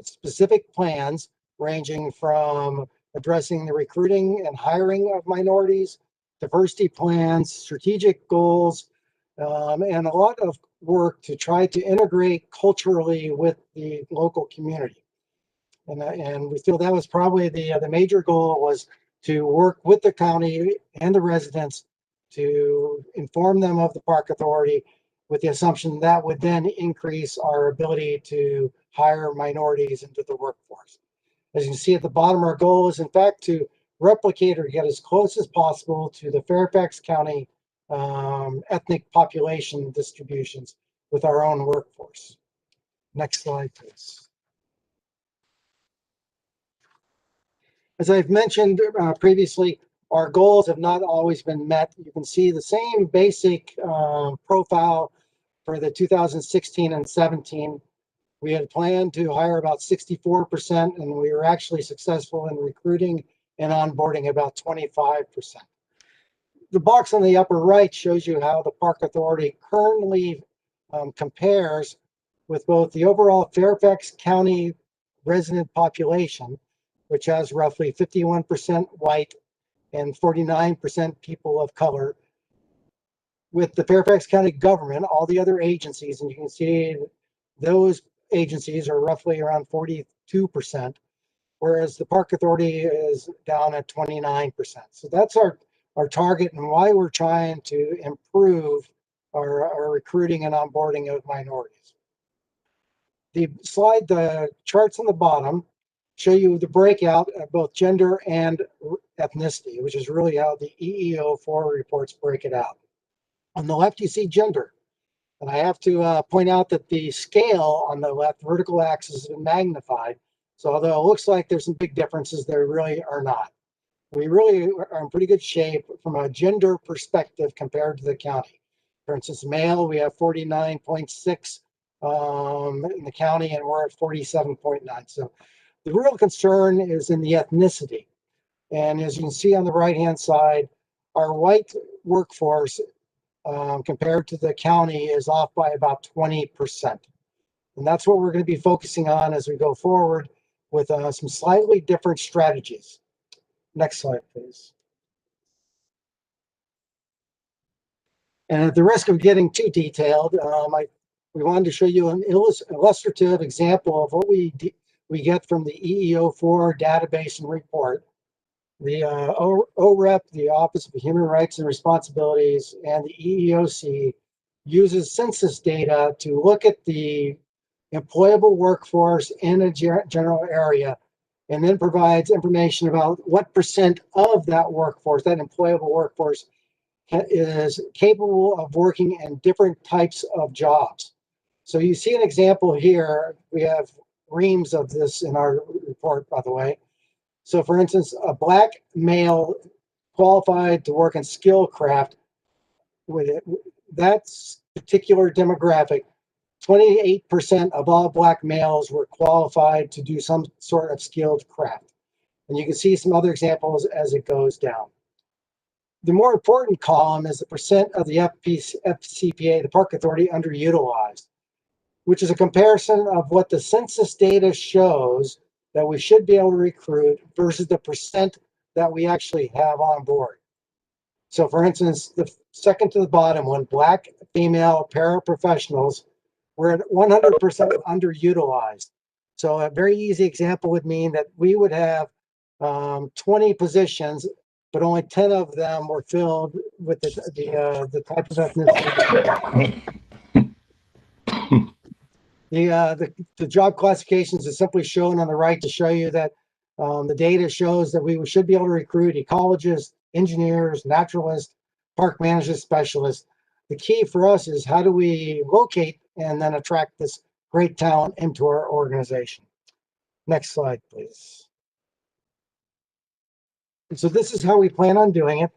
specific plans ranging from addressing the recruiting and hiring of minorities, diversity plans, strategic goals, and a lot of work to try to integrate culturally with the local community. And we feel that was probably the major goal, was to work with the county and the residents to inform them of the Park Authority, with the assumption that would then increase our ability to hire minorities into the workforce. As you can see at the bottom, our goal is in fact to replicate or get as close as possible to the Fairfax County ethnic population distributions with our own workforce. Next slide, please. As I've mentioned previously, our goals have not always been met. You can see the same basic profile for the 2016 and 17. We had planned to hire about 64%, and we were actually successful in recruiting and onboarding about 25%. The box on the upper right shows you how the Park Authority currently compares with both the overall Fairfax County resident population, which has roughly 51% white and 49% people of color, with the Fairfax County government, all the other agencies, and you can see those agencies are roughly around 42%, whereas the Park Authority is down at 29%. So that's our target and why we're trying to improve our recruiting and onboarding of minorities. The charts on the bottom show you the breakout of both gender and ethnicity, which is really how the EEO4 reports break it out. On the left, you see gender. And I have to point out that the scale on the left vertical axis has been magnified. So although it looks like there's some big differences, there really are not. we really are in pretty good shape from a gender perspective compared to the county. For instance, male, we have 49.6 in the county, and we're at 47.9. So the real concern is in the ethnicity. And as you can see on the right-hand side, our white workforce compared to the county is off by about 20%. And that's what we're going to be focusing on as we go forward with some slightly different strategies. Next slide, please. And at the risk of getting too detailed, we wanted to show you an illustrative example of what we get from the EEO4 database and report. The OREP, the Office of Human Rights and Responsibilities, and the EEOC uses census data to look at the employable workforce in a general area, and then provides information about what percent of that workforce, that employable workforce, is capable of working in different types of jobs. So you see an example here. We have reams of this in our report, by the way. So for instance, a black male qualified to work in skill craft, with that particular demographic, 28% of all black males were qualified to do some sort of skilled craft. And you can see some other examples as it goes down. The more important column is the percent of the FCPA, the Park Authority, underutilized, which is a comparison of what the census data shows that we should be able to recruit versus the percent that we actually have on board. So for instance, the second to the bottom one, black female paraprofessionals, we're at 100% underutilized. So a very easy example would mean that we would have 20 positions, but only 10 of them were filled with the type of ethnicity. The job classifications is simply shown on the right to show you that the data shows that we should be able to recruit ecologists, engineers, naturalists, park management specialists. The key for us is how do we locate and then attract this great talent into our organization. Next slide, please. And so this is how we plan on doing it.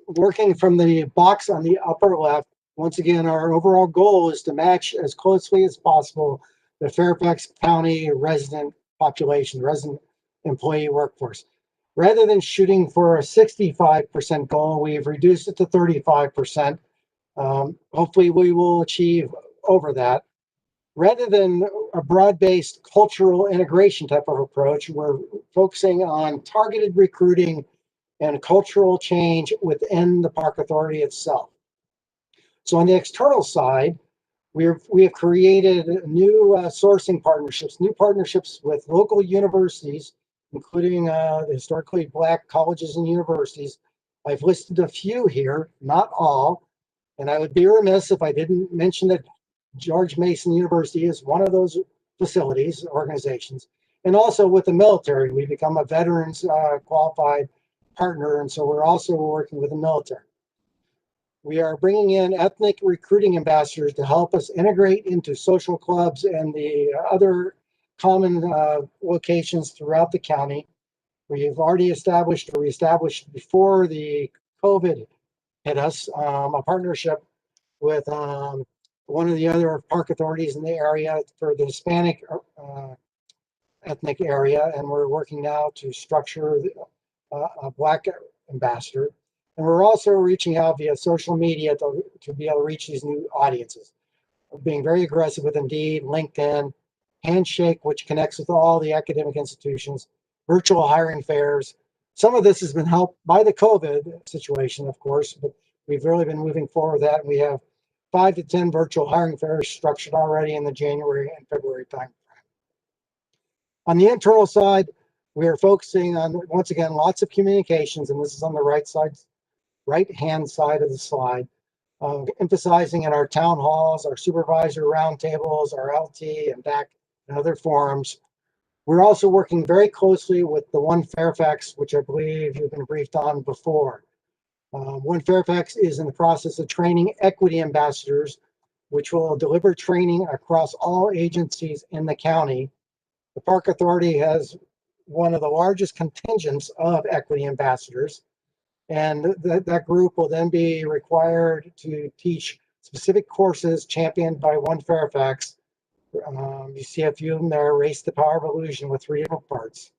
Working from the box on the upper left, once again, our overall goal is to match as closely as possible the Fairfax County resident population, resident employee workforce. Rather than shooting for a 65% goal, we've reduced it to 35%. Hopefully we will achieve over that. Rather than a broad-based cultural integration type of approach, we're focusing on targeted recruiting and cultural change within the Park Authority itself. So on the external side, we have created new sourcing partnerships, new partnerships with local universities, including the historically black colleges and universities. I've listed a few here, not all, and I would be remiss if I didn't mention that George Mason University is one of those facilities, organizations, and also with the military. We become a veterans qualified partner, and so we're also working with the military. We are bringing in ethnic recruiting ambassadors to help us integrate into social clubs and the other common locations throughout the county. We have already established, or we established before the COVID hit us, a partnership with one of the other park authorities in the area for the Hispanic ethnic area, and we're working now to structure a black ambassador. And we're also reaching out via social media to be able to reach these new audiences. We're being very aggressive with Indeed, LinkedIn, Handshake, which connects with all the academic institutions, virtual hiring fairs. Some of this has been helped by the COVID situation, of course, but we've really been moving forward with that. And we have 5 to 10 virtual hiring fairs structured already in the January and February timeframe. On the internal side, we are focusing on, once again, lots of communications, and this is on the right-hand side of the slide, emphasizing in our town halls, our supervisor roundtables, our LT and DAC and other forums. We're also working very closely with the One Fairfax, which I believe you've been briefed on before. One Fairfax is in the process of training equity ambassadors, which will deliver training across all agencies in the county. The Park Authority has one of the largest contingents of equity ambassadors. And that group will then be required to teach specific courses championed by One Fairfax. You see a few of them there, Race the Power of Illusion, with 3 different parts.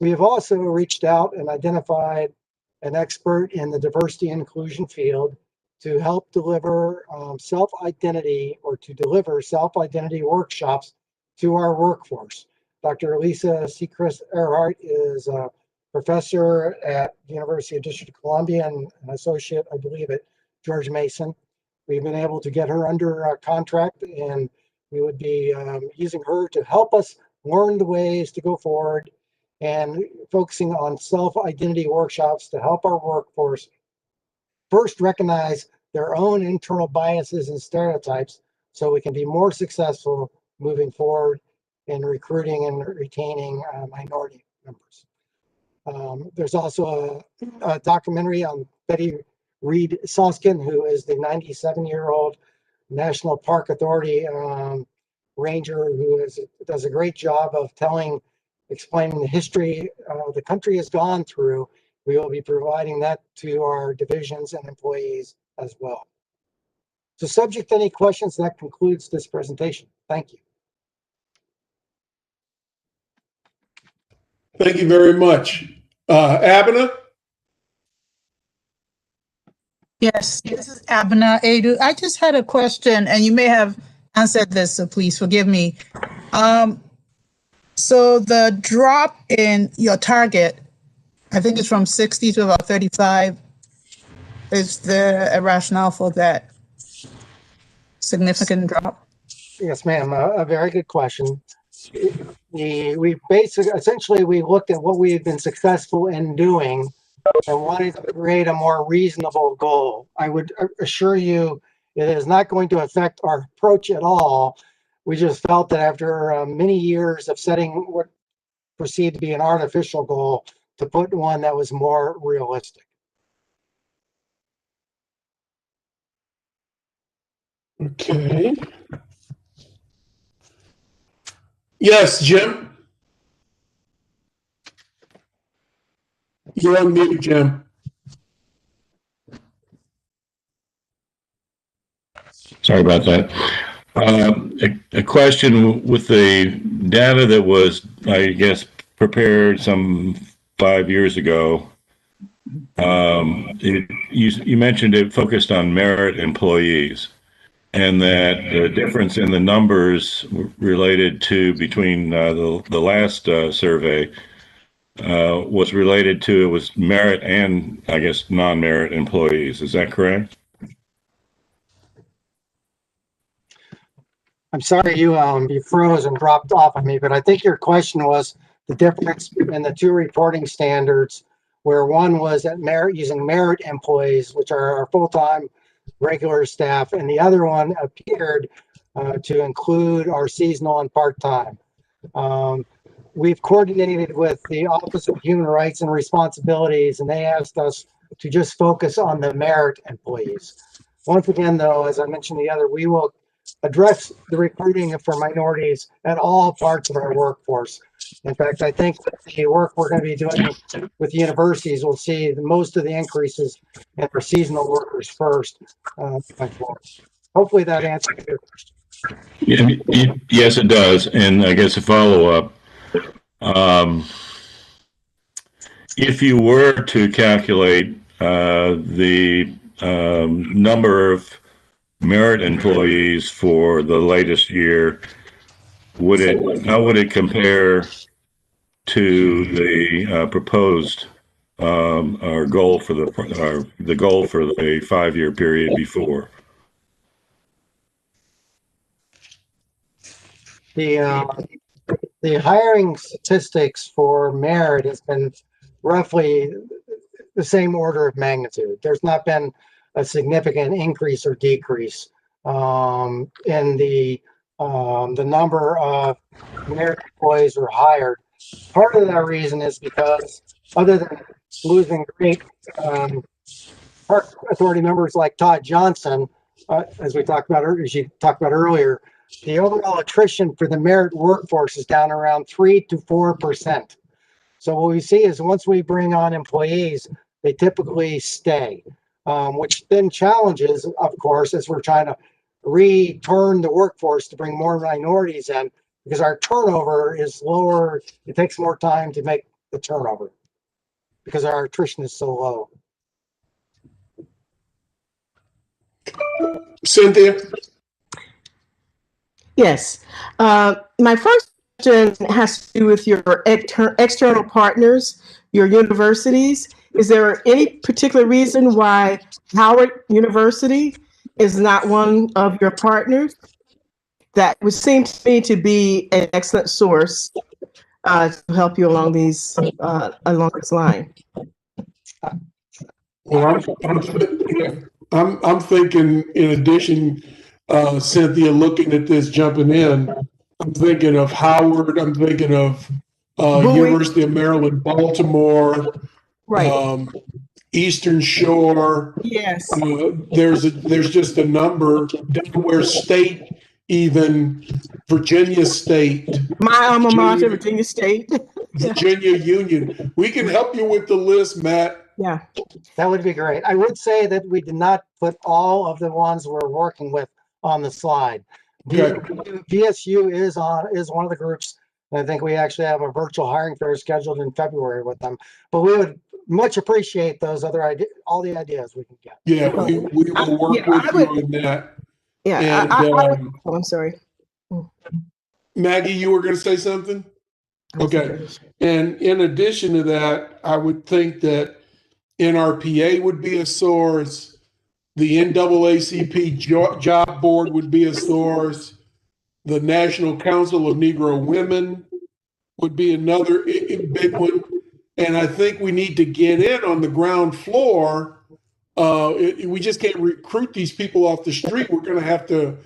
We have also reached out and identified an expert in the diversity and inclusion field to help deliver self-identity workshops to our workforce. Dr. Lisa Seacrest Earhart is a professor at the University of District of Columbia and an associate, I believe, at George Mason. We've been able to get her under contract, and we would be using her to help us learn the ways to go forward and focusing on self-identity workshops to help our workforce first recognize their own internal biases and stereotypes so we can be more successful moving forward in recruiting and retaining minority members. There's also a documentary on Betty Reed Soskin, who is the 97-year-old National Park Authority ranger who does a great job of explaining the history the country has gone through. We will be providing that to our divisions and employees as well. So subject to any questions, that concludes this presentation. Thank you. Thank you very much. Abena? Yes, this is Abena Adu. I just had a question, and you may have answered this, so please forgive me. So the drop in your target, I think it's from 60 to about 35. Is there a rationale for that significant drop? Yes, ma'am. A very good question. We essentially looked at what we had been successful in doing and wanted to create a more reasonable goal. I would assure you it is not going to affect our approach at all. We just felt that after many years of setting what perceived to be an artificial goal, to put one that was more realistic. Okay. Yes, Jim? You're on mute, Jim. Sorry about that. A question with the data that was, I guess, prepared some 5 years ago. You mentioned it focused on merit employees, and that the difference in the numbers related to between the last survey was related to, it was merit and, I guess, non-merit employees. Is that correct? I'm sorry you froze and dropped off on me, but I think your question was the difference in the 2 reporting standards, where one was at merit, using merit employees, which are our full-time regular staff, and the other one appeared to include our seasonal and part-time. We've coordinated with the Office of Human Rights and Responsibilities, and they asked us to just focus on the merit employees. Once again, though, as I mentioned we will address the recruiting for minorities at all parts of our workforce. In fact, I think the work we're going to be doing with universities will see most of the increases in our seasonal workers first. Hopefully that answers your question. Yes, it does. And I guess a follow-up. If you were to calculate the number of merit employees for the latest year, how would it compare to the proposed our goal for the goal for the 5-year period before? The hiring statistics for merit has been roughly the same order of magnitude. There's not been a significant increase or decrease in the number of merit employees who are hired. Part of that reason is because, other than losing great Park Authority members like Todd Johnson, as you talked about earlier, the overall attrition for the merit workforce is down around 3 to 4%. So what we see is once we bring on employees, they typically stay, which then challenges, of course, as we're trying to return the workforce to bring more minorities in, because our turnover is lower. It takes more time to make the turnover because our attrition is so low. Cynthia? Yes. My first question has to do with your external partners, your universities. Is there any particular reason why Howard University is not one of your partners? That would seem to me to be an excellent source to help you along this line. Well, I'm thinking, in addition, Cynthia, looking at this, jumping in, I'm thinking of Howard, I'm thinking of University of Maryland, Baltimore, right. Eastern Shore. Yes. There's just a number, Delaware State, even Virginia State. My alma mater, Virginia State. Virginia Union. We can help you with the list, Matt. Yeah, that would be great. I would say that we did not put all of the ones we're working with on the slide. Okay. VSU is one of the groups. I think we actually have a virtual hiring fair scheduled in February with them. But we would much appreciate those other ideas, all the ideas we can get. Yeah, we will work with you on that. Yeah, and, I'm sorry. Maggie, you were going to say something? Okay. And in addition to that, I would think that NRPA would be a source. The NAACP Job Board would be a source. The National Council of Negro Women would be another big one. And I think we need to get in on the ground floor. We just can't recruit these people off the street. We're going to have to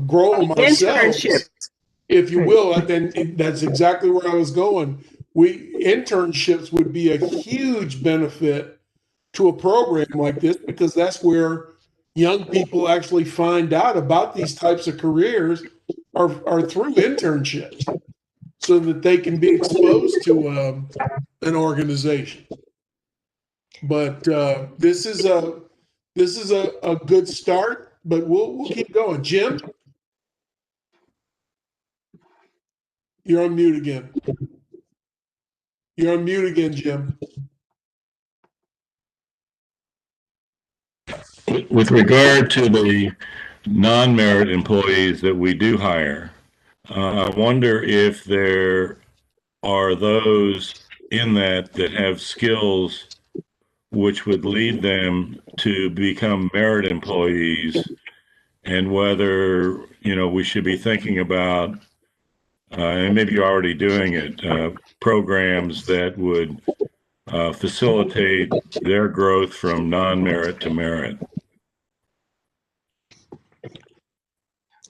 grow them ourselves, if you will. Then that's exactly where I was going. Internships would be a huge benefit to a program like this, because that's where young people actually find out about these types of careers are through internships, so that they can be exposed to an organization. But this is a good start, but we'll keep going. Jim, you're on mute again. You're on mute again, Jim. With regard to the non-merit employees that we do hire, I wonder if there are those in that have skills which would lead them to become merit employees, and whether, we should be thinking about, and maybe you're already doing it, programs that would facilitate their growth from non-merit to merit.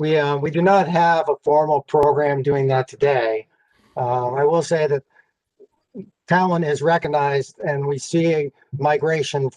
We do not have a formal program doing that today. I will say that talent is recognized, and we see a migration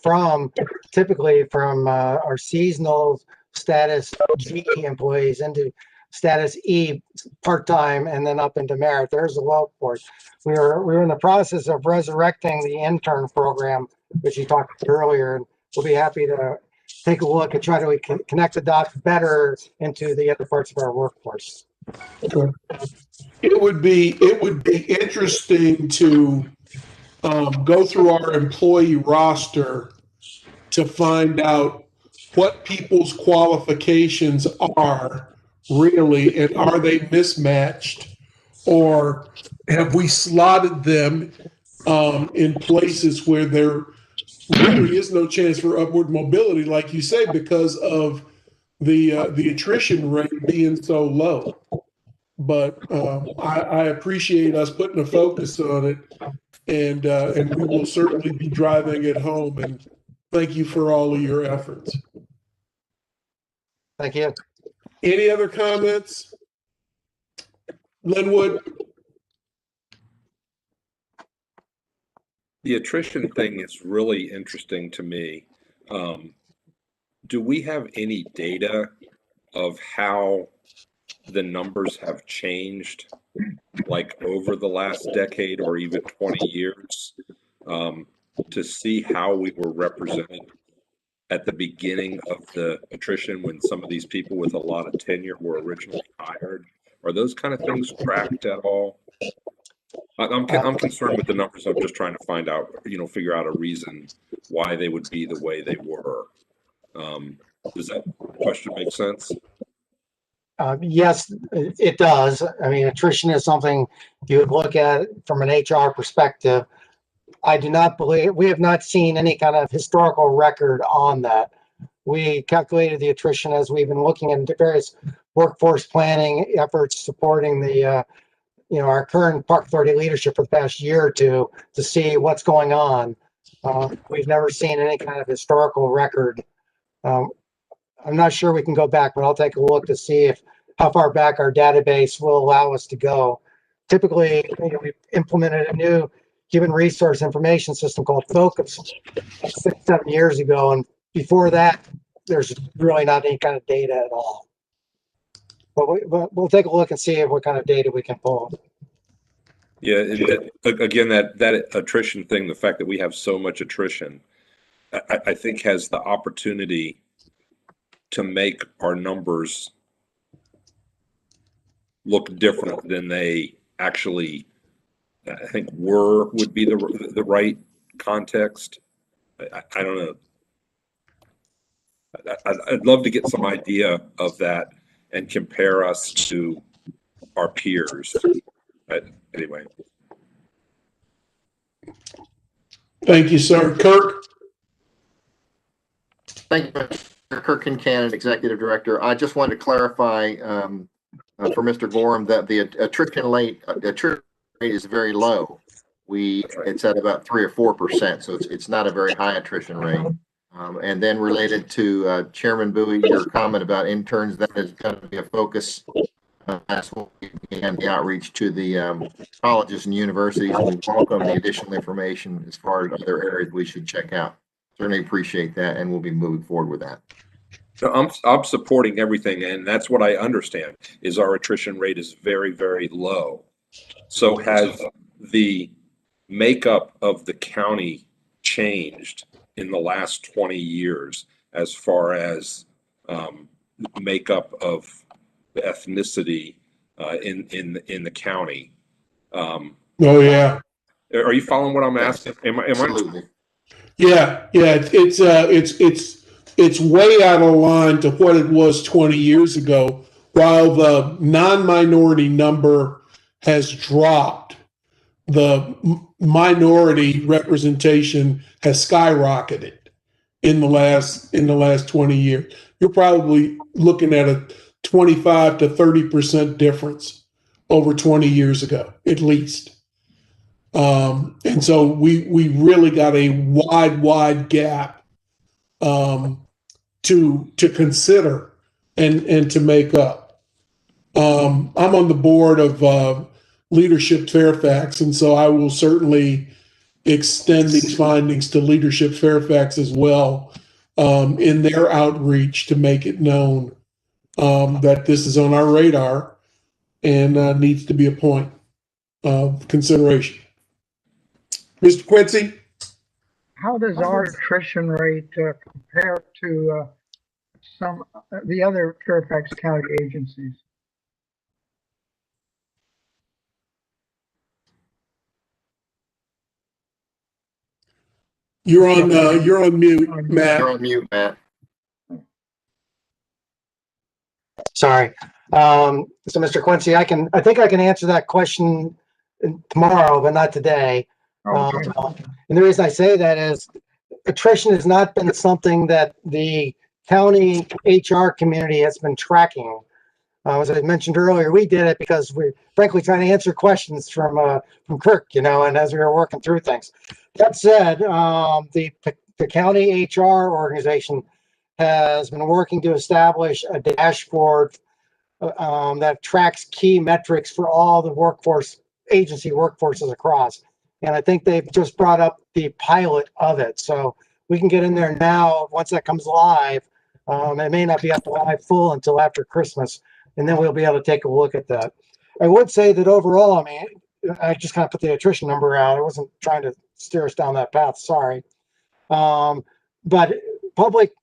typically from our seasonal status G employees into status E part-time, and then up into merit. There's a low for it. We're in the process of resurrecting the intern program, which you talked about earlier, and we'll be happy to take a look and try to connect the dots better into the other parts of our workforce. Okay. It would be interesting to go through our employee roster to find out what people's qualifications are really, and are they mismatched, or have we slotted them in places where there really is no chance for upward mobility, like you say, because of the attrition rate being so low. But I appreciate us putting a focus on it, and we will certainly be driving it home. And thank you for all of your efforts. Thank you. Any other comments? Linwood? The attrition thing is really interesting to me. Do we have any data of how the numbers have changed like over the last decade or even 20 years, to see how we were represented at the beginning of the attrition when some of these people with a lot of tenure were originally hired? Are those kind of things tracked at all? I'm concerned with the numbers. I'm just trying to find out, figure out a reason why they would be the way they were. Does that question make sense? Yes, it does. I mean, attrition is something you would look at from an HR perspective. I do not believe, we have not seen any kind of historical record on that. We calculated the attrition as we've been looking into various workforce planning efforts supporting the, our current Park Authority leadership for the past year or two to see what's going on. We've never seen any kind of historical record. I'm not sure we can go back, but I'll take a look to see how far back our database will allow us to go. Typically, we've implemented a new human resource information system called Focus 6-7 years ago, and before that, there's really not any kind of data at all. But we'll take a look and see what kind of data we can pull. Yeah, again, that attrition thing, the fact that we have so much attrition, I think has the opportunity to make our numbers look different than they actually, I think, would be the right context. I don't know. I'd love to get some idea of that and compare us to our peers. But anyway. Thank you, sir. Kirk? Thank you, Mr. Kirk Kincannon, Executive Director. I just wanted to clarify for Mr. Gorham that the attrition rate is very low. It's at about 3 or 4%, so it's not a very high attrition rate. And then related to Chairman Bowie, your comment about interns, that is going to be a focus. That's what we began the outreach to the colleges and universities, and we welcome the additional information as far as other areas we should check out. Certainly appreciate that, and we'll be moving forward with that. So I'm supporting everything, and that's what I understand is our attrition rate is very, very low. So has the makeup of the county changed in the last 20 years as far as makeup of the ethnicity in the county? Oh yeah. Are you following what I'm asking? Absolutely. Yeah, it's way out of line to what it was 20 years ago. While the non-minority number has dropped, the minority representation has skyrocketed in the last 20 years. You're probably looking at a 25 to 30% difference over 20 years ago, at least. And so we really got a wide gap to consider and to make up. I'm on the board of Leadership Fairfax, and so I will certainly extend these findings to Leadership Fairfax as well in their outreach to make it known that this is on our radar and needs to be a point of consideration. Mr. Quincy? How does our attrition rate compare to some the other Fairfax County agencies? You're on mute, Matt. You're on mute, Matt. Sorry. So Mr. Quincy, I think I can answer that question tomorrow, but not today. Okay. And the reason I say that is attrition has not been something that the county HR community has been tracking. As I mentioned earlier, we did it because we're frankly trying to answer questions from Kirk, and as we were working through things. That said, the county HR organization has been working to establish a dashboard that tracks key metrics for all the agency workforces across. And I think they've just brought up the pilot of it. So we can get in there now. Once that comes live, it may not be up live full until after Christmas. And then we'll be able to take a look at that. I would say that overall, I mean, I just kind of put the attrition number out. I wasn't trying to steer us down that path. Sorry. But public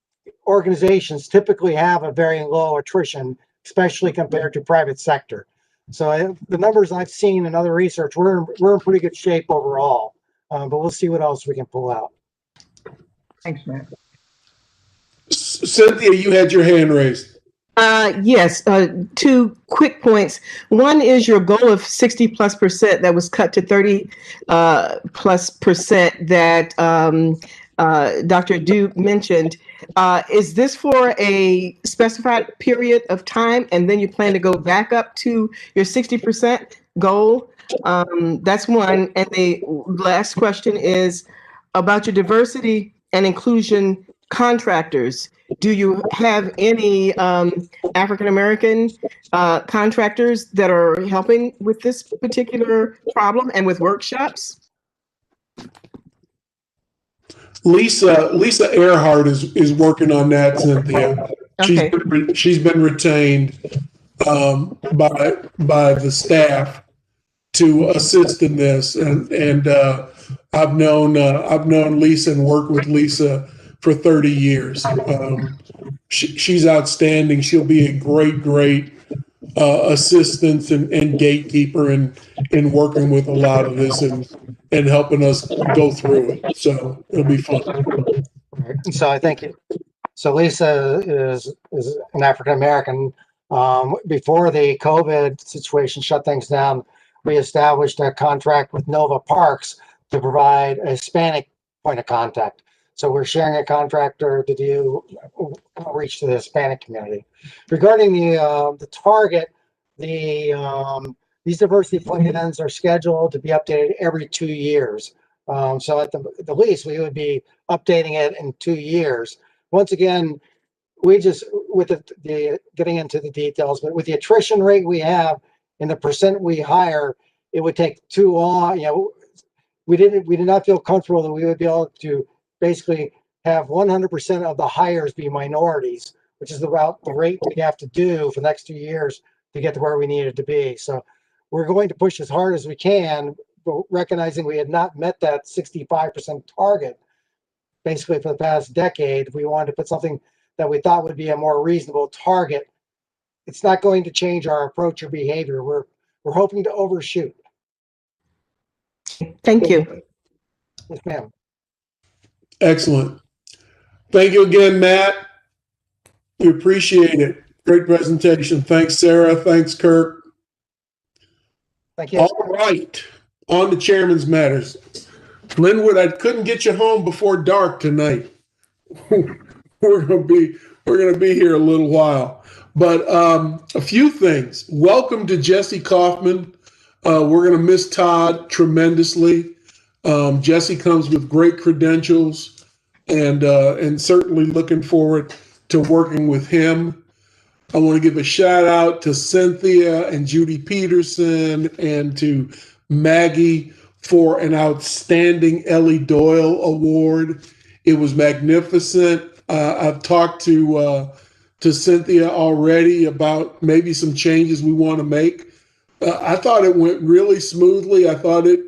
organizations typically have a very low attrition, especially compared to private sector. So the numbers I've seen in other research, we're in pretty good shape overall. But we'll see what else we can pull out. Thanks, Matt. Cynthia, you had your hand raised. Yes, two quick points. One is your goal of 60+% that was cut to 30+% that Dr. Duke mentioned. Is this for a specified period of time, and then you plan to go back up to your 60% goal? That's one. And the last question is about your diversity and inclusion contractors. Do you have any African-American contractors that are helping with this particular problem and with workshops? Lisa Earhart is working on that, Cynthia. Okay. She's been retained by the staff to assist in this, and I've known Lisa and worked with Lisa for 30 years. She's outstanding. She'll be a great assistant and gatekeeper in working with a lot of this and helping us go through it. So it'll be fun. So I think so. Lisa is an African American. Before the COVID situation shut things down, we established a contract with Nova Parks to provide a Hispanic point of contact. So we're sharing a contractor to do outreach to the Hispanic community. Regarding the target, these diversity plans are scheduled to be updated every 2 years. So at the least, we would be updating it in 2 years. Once again, we just, with the getting into the details, but with the attrition rate we have and the percent we hire, it would take too long. You know, we did not feel comfortable that we would be able to basically have 100% of the hires be minorities, which is about the rate we have to do for the next 2 years to get to where we needed to be. So we're going to push as hard as we can, but recognizing we had not met that 65% target basically for the past decade. We wanted to put something that we thought would be a more reasonable target. It's not going to change our approach or behavior. We're hoping to overshoot. Thank you. Yes, ma'am. Excellent. Thank you again, Matt. We appreciate it. Great presentation. Thanks, Sarah. Thanks, Kirk. Thank you. All right. On to Chairman's Matters. Linwood, I couldn't get you home before dark tonight. We're gonna be here a little while. But a few things. Welcome to Jesse Kaufman. We're gonna miss Todd tremendously. Jesse comes with great credentials, and certainly looking forward to working with him. I want to give a shout out to Cynthia and Judy Peterson and to Maggie for an outstanding Ellie Doyle Award. It was magnificent. I've talked to Cynthia already about maybe some changes we want to make. I thought it went really smoothly. I thought it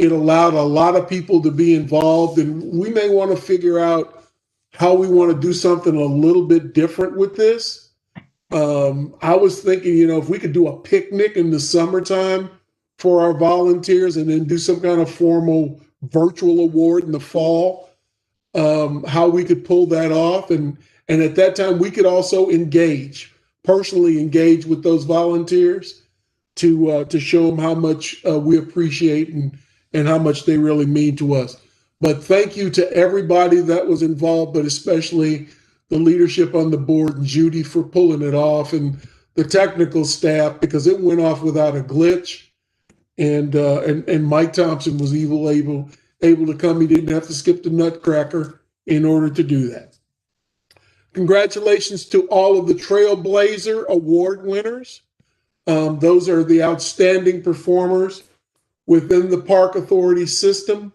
allowed a lot of people to be involved, and we may want to figure out how we want to do something a little bit different with this. I was thinking, if we could do a picnic in the summertime for our volunteers and then do some kind of formal virtual award in the fall, how we could pull that off. And at that time, we could also personally engage with those volunteers to show them how much we appreciate and how much they really mean to us. But thank you to everybody that was involved, but especially the leadership on the board and Judy for pulling it off, and the technical staff, because it went off without a glitch. And Mike Thompson was able to come. He didn't have to skip the Nutcracker in order to do that. Congratulations to all of the Trailblazer Award winners. Those are the outstanding performers within the Park Authority system.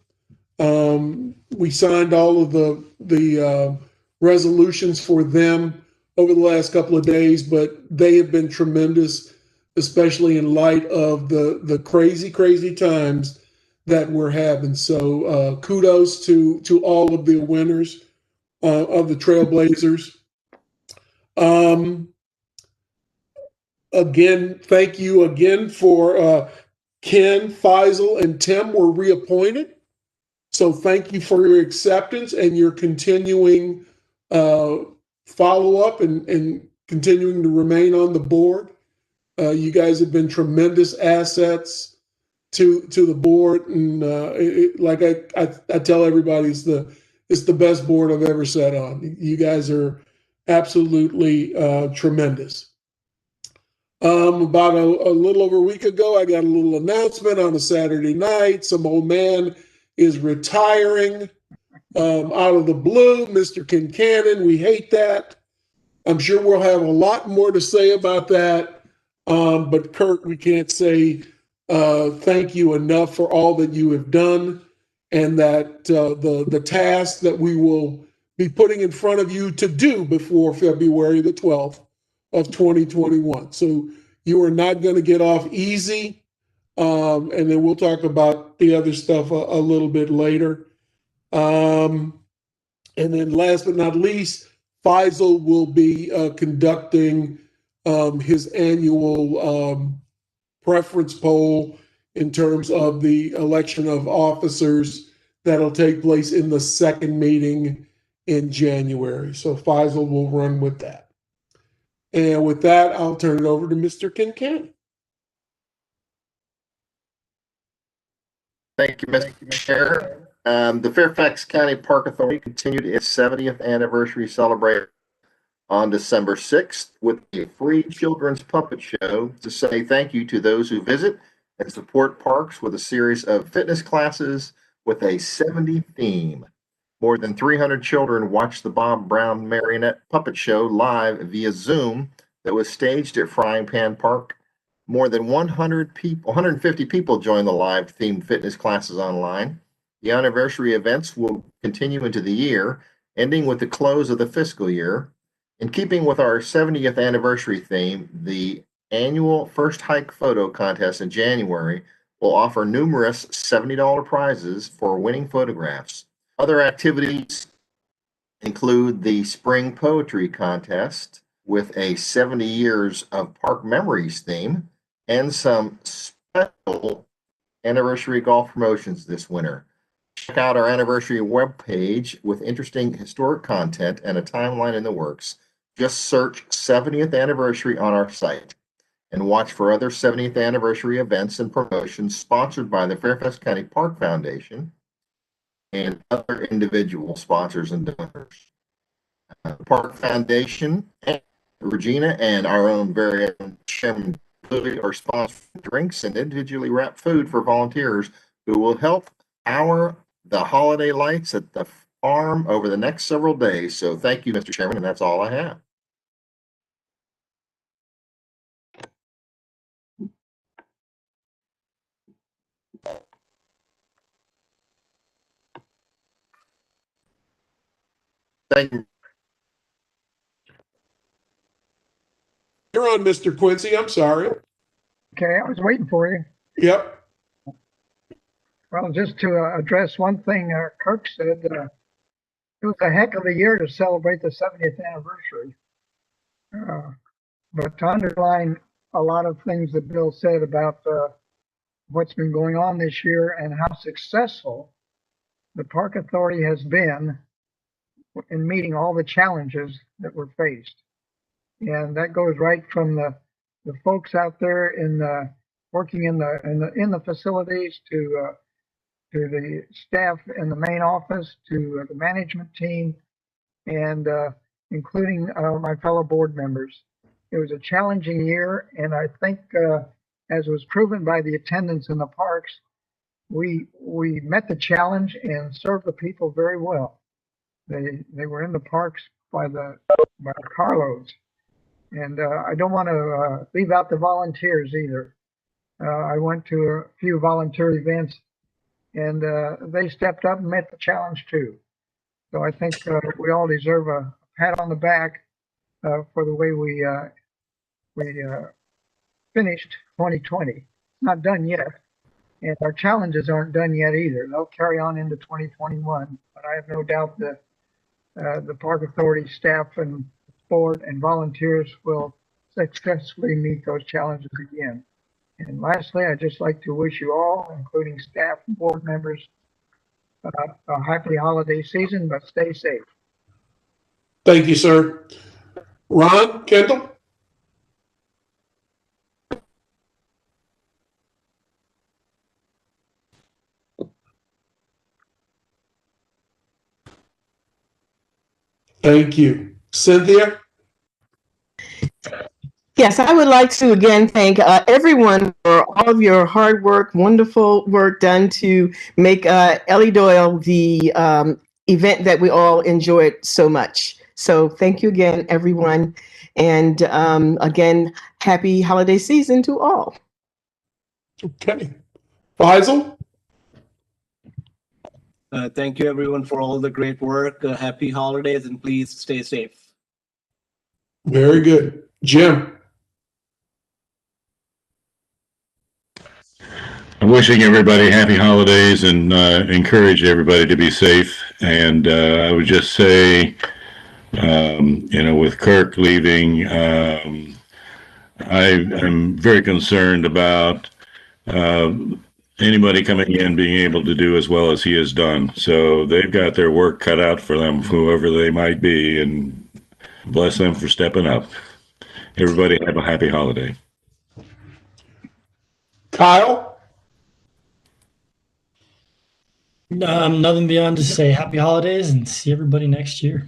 We signed all of the resolutions for them over the last couple of days, but they have been tremendous. especially in light of the crazy times that we're having. So kudos to all of the winners of the Trailblazers. Again, thank you again for Ken, Faisal, and Tim were reappointed. So thank you for your acceptance and your continuing follow-up and continuing to remain on the board. You guys have been tremendous assets to the board, and like I tell everybody, it's the best board I've ever sat on. You guys are absolutely tremendous. About a little over a week ago, I got a little announcement on a Saturday night. Some old man is retiring out of the blue, Mr. Kincannon. We hate that. I'm sure we'll have a lot more to say about that. But Kurt, we can't say thank you enough for all that you have done, and that the task that we will be putting in front of you to do before February the 12th of 2021. So you are not going to get off easy. And then we'll talk about the other stuff a little bit later. And then last but not least, Faisal will be conducting his annual preference poll in terms of the election of officers that'll take place in the second meeting in January. So Faisal will run with that. And with that, I'll turn it over to Mr. Kincannon. Thank you, Mr. Chair. The Fairfax County Park Authority continued its 70th anniversary celebration on December 6th with a free children's puppet show to say thank you to those who visit and support parks with a series of fitness classes with a 70 theme. More than 300 children watched the Bob Brown Marionette Puppet Show live via Zoom that was staged at Frying Pan Park. More than 150 people joined the live themed fitness classes online. The anniversary events will continue into the year, ending with the close of the fiscal year. In keeping with our 70th anniversary theme, the annual First Hike Photo Contest in January will offer numerous $70 prizes for winning photographs. Other activities include the Spring Poetry Contest with a 70 Years of Park Memories theme and some special anniversary golf promotions this winter. Check out our anniversary webpage with interesting historic content and a timeline in the works. Just search 70th anniversary on our site and watch for other 70th anniversary events and promotions sponsored by the Fairfax County Park Foundation and other individual sponsors and donors. The Park Foundation, and Regina, and our own very own Chairman are sponsoring drinks and individually wrapped food for volunteers who will help power the holiday lights at the farm over the next several days. So thank you, Mr. Chairman, and that's all I have. Thank you. You're on, Mr. Quincy. I'm sorry. Okay, I was waiting for you. Yep. Well, just to address one thing Kirk said, it was a heck of a year to celebrate the 70th anniversary. But to underline a lot of things that Bill said about what's been going on this year and how successful the Park Authority has been in meeting all the challenges that were faced. And that goes right from the folks out there in working in the facilities to the staff in the main office, to the management team, and including my fellow board members. It was a challenging year, and I think, as was proven by the attendance in the parks, we met the challenge and served the people very well. They were in the parks by the carloads, and I don't want to leave out the volunteers either. I went to a few volunteer events, and they stepped up and met the challenge too. So I think we all deserve a pat on the back for the way we finished 2020. Not done yet. And our challenges aren't done yet either. They'll carry on into 2021. But I have no doubt that the Park Authority staff and board and volunteers will successfully meet those challenges again. And lastly, I'd just like to wish you all, including staff and board members, a happy holiday season, but stay safe. Thank you, sir. Ron, Kendall? Thank you. Cynthia? Yes, I would like to again thank everyone for all of your hard work, wonderful work done to make Ellie Doyle the event that we all enjoyed so much. So thank you again, everyone. And again, happy holiday season to all. Okay. Faisal? Thank you, everyone, for all the great work. Happy holidays, and please stay safe. Very good. Jim? I'm wishing everybody happy holidays and encourage everybody to be safe. And I would just say, with Kirk leaving, I'm very concerned about anybody coming in being able to do as well as he has done. So they've got their work cut out for them, whoever they might be, and bless them for stepping up. Everybody have a happy holiday. Kyle? Nothing beyond to say happy holidays and see everybody next year.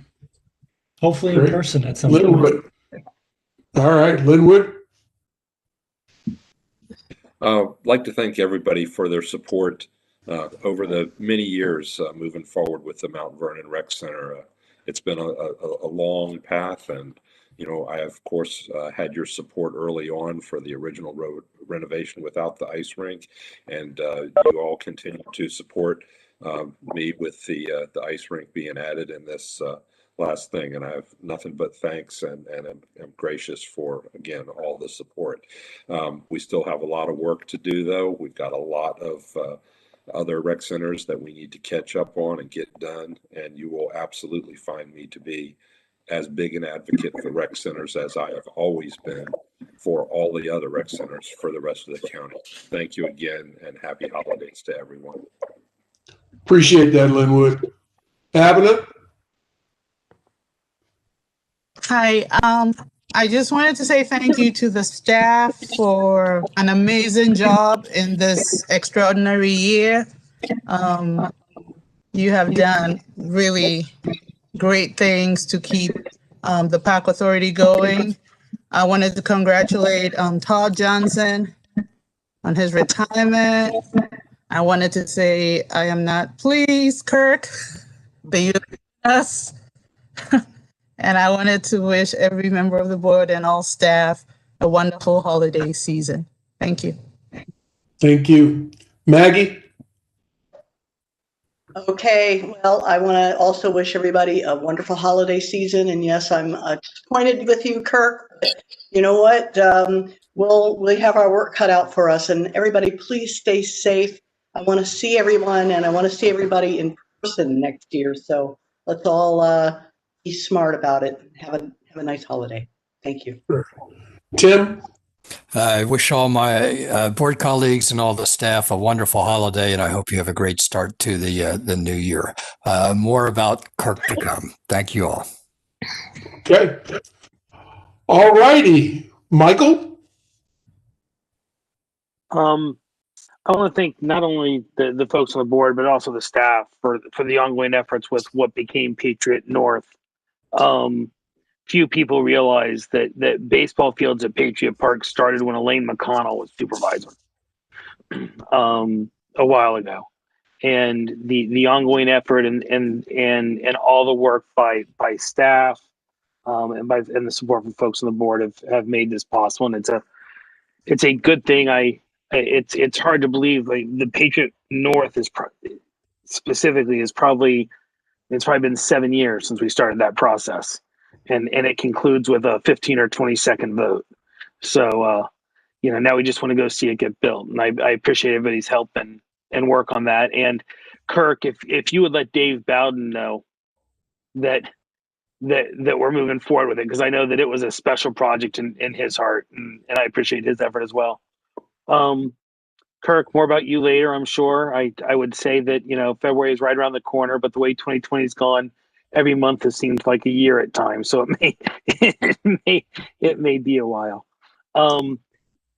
Hopefully in person at some point. Linwood. All right, Linwood. I'd like to thank everybody for their support over the many years moving forward with the Mount Vernon Rec Center. It's been a long path, and I of course had your support early on for the original road renovation without the ice rink, and you all continue to support me with the ice rink being added in this last thing, and I have nothing but thanks and am gracious for, again, all the support. We still have a lot of work to do, though. We've got a lot of other rec centers that we need to catch up on and get done, and you will absolutely find me to be as big an advocate for rec centers as I have always been for all the other rec centers for the rest of the county. Thank you again, and happy holidays to everyone. Appreciate that, Linwood. Abner? Hi, I just wanted to say thank you to the staff for an amazing job in this extraordinary year. You have done really great things to keep the Park Authority going. I wanted to congratulate Todd Johnson on his retirement. I wanted to say I am not pleased, Kirk, that you us. And I wanted to wish every member of the board and all staff a wonderful holiday season. Thank you. Thank you. Maggie? Okay, well, I want to also wish everybody a wonderful holiday season. And yes, I'm disappointed with you, Kirk. But you know what? We have our work cut out for us. And everybody, please stay safe. I want to see everyone, and I want to see everybody in person next year. So let's all be smart about it. Have a nice holiday. Thank you. Tim? I wish all my board colleagues and all the staff a wonderful holiday, and I hope you have a great start to the new year. More about Kirk to come. Thank you all. Okay. All righty. Michael? I want to thank not only the folks on the board, but also the staff for the ongoing efforts with what became Patriot North. Few people realize that baseball fields at Patriot Park started when Elaine McConnell was supervisor a while ago, and the ongoing effort and all the work by staff and the support from folks on the board have made this possible, and it's a good thing. It's hard to believe, like, the Patriot North is specifically it's probably been 7 years since we started that process. And it concludes with a 15 or 20 second vote. So now we just want to go see it get built. And I appreciate everybody's help and work on that. And Kirk, if you would let Dave Bowden know that we're moving forward with it, because I know that it was a special project in his heart, and I appreciate his effort as well. Kirk, more about you later, I'm sure. I would say that, February is right around the corner, but the way 2020 has gone, every month has seemed like a year at times. So it may be a while.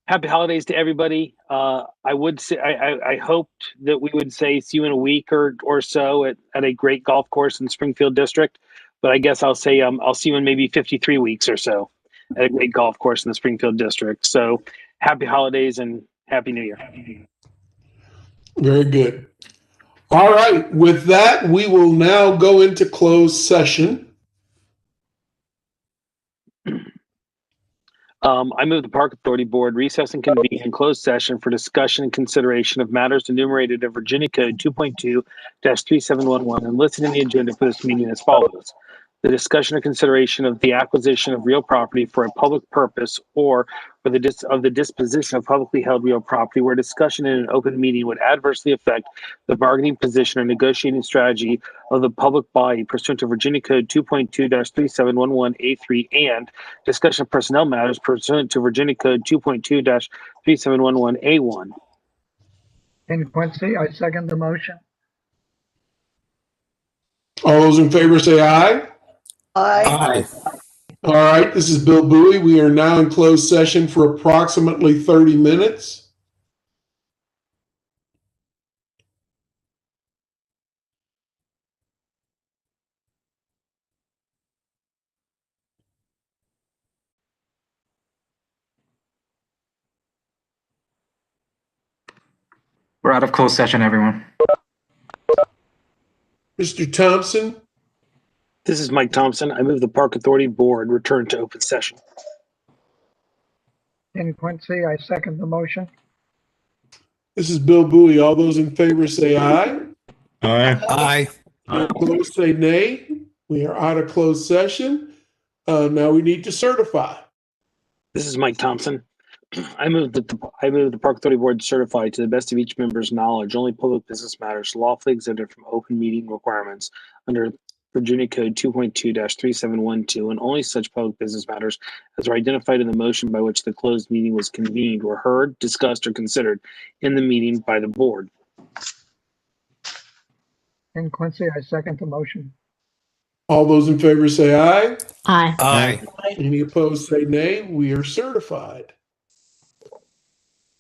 Happy holidays to everybody. I would say, I hoped that we would say see you in a week or so at a great golf course in Springfield District, but I guess I'll say I'll see you in maybe 53 weeks or so at a great golf course in the Springfield District. So happy holidays and Happy New Year. Very good. All right. With that, we will now go into closed session. I move the Park Authority Board recess and convene in closed session for discussion and consideration of matters enumerated in Virginia Code 2.2-3711 and listed in the agenda for this meeting as follows. The discussion or consideration of the acquisition of real property for a public purpose or for the disposition of publicly held real property where discussion in an open meeting would adversely affect the bargaining position or negotiating strategy of the public body pursuant to Virginia Code 2.2-3711A3 and discussion of personnel matters pursuant to Virginia Code 2.2-3711A1. Ken Quincy, I second the motion. All those in favor say aye. Aye. All right, this is Bill Bowie. We are now in closed session for approximately 30 minutes. We're out of closed session, everyone. Mr. Thompson? This is Mike Thompson. I move the Park Authority Board return to open session. Ken Quincy, I second the motion. This is Bill Bowie. All those in favor say aye. Aye. Opposed say nay. We are out of closed session. Now we need to certify. This is Mike Thompson. I move the Park Authority Board certify to the best of each member's knowledge only public business matters lawfully exempted from open meeting requirements under Virginia Code 2.2-3712 and only such public business matters as are identified in the motion by which the closed meeting was convened were heard, discussed, or considered in the meeting by the board. Ken Quincy, I second the motion. All those in favor say aye. Aye. Any opposed say nay. We are certified.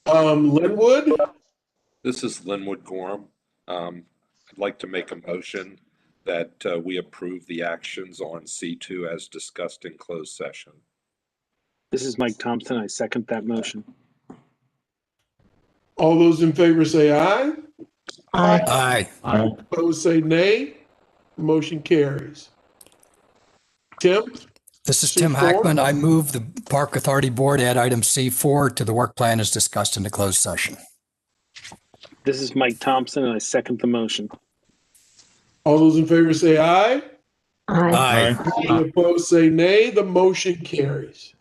Linwood? This is Linwood Gorham. I'd like to make a motion that we approve the actions on C2 as discussed in closed session. This is Mike Thompson. I second that motion. All those in favor say aye. Aye. Opposed say nay. Motion carries. Tim? This is Tim C4? Hackman. I move the Park Authority Board add item C4 to the work plan as discussed in the closed session. This is Mike Thompson, and I second the motion. All those in favor say aye. Aye. Any opposed say nay. The motion carries.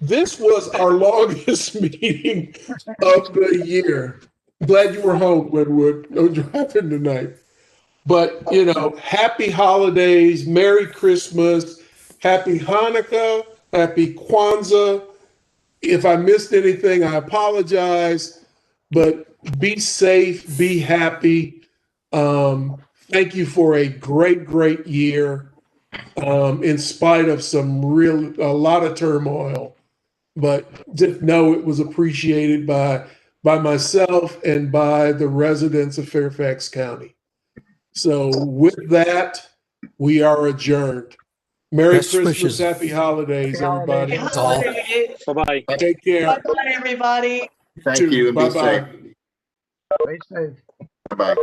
This was our longest meeting of the year. Glad you were home, Linwood. No driving tonight. But, happy holidays, Merry Christmas, Happy Hanukkah, Happy Kwanzaa. If I missed anything, I apologize. But be safe, be happy. Thank you for a great, great year, in spite of a lot of turmoil. But just know it was appreciated by myself and by the residents of Fairfax County. So with that, we are adjourned. Merry Christmas, happy holidays, everybody. Bye-bye. Take care. Bye-bye, everybody. Thank you and be Bye-bye. safe. Stay safe. Bye-bye.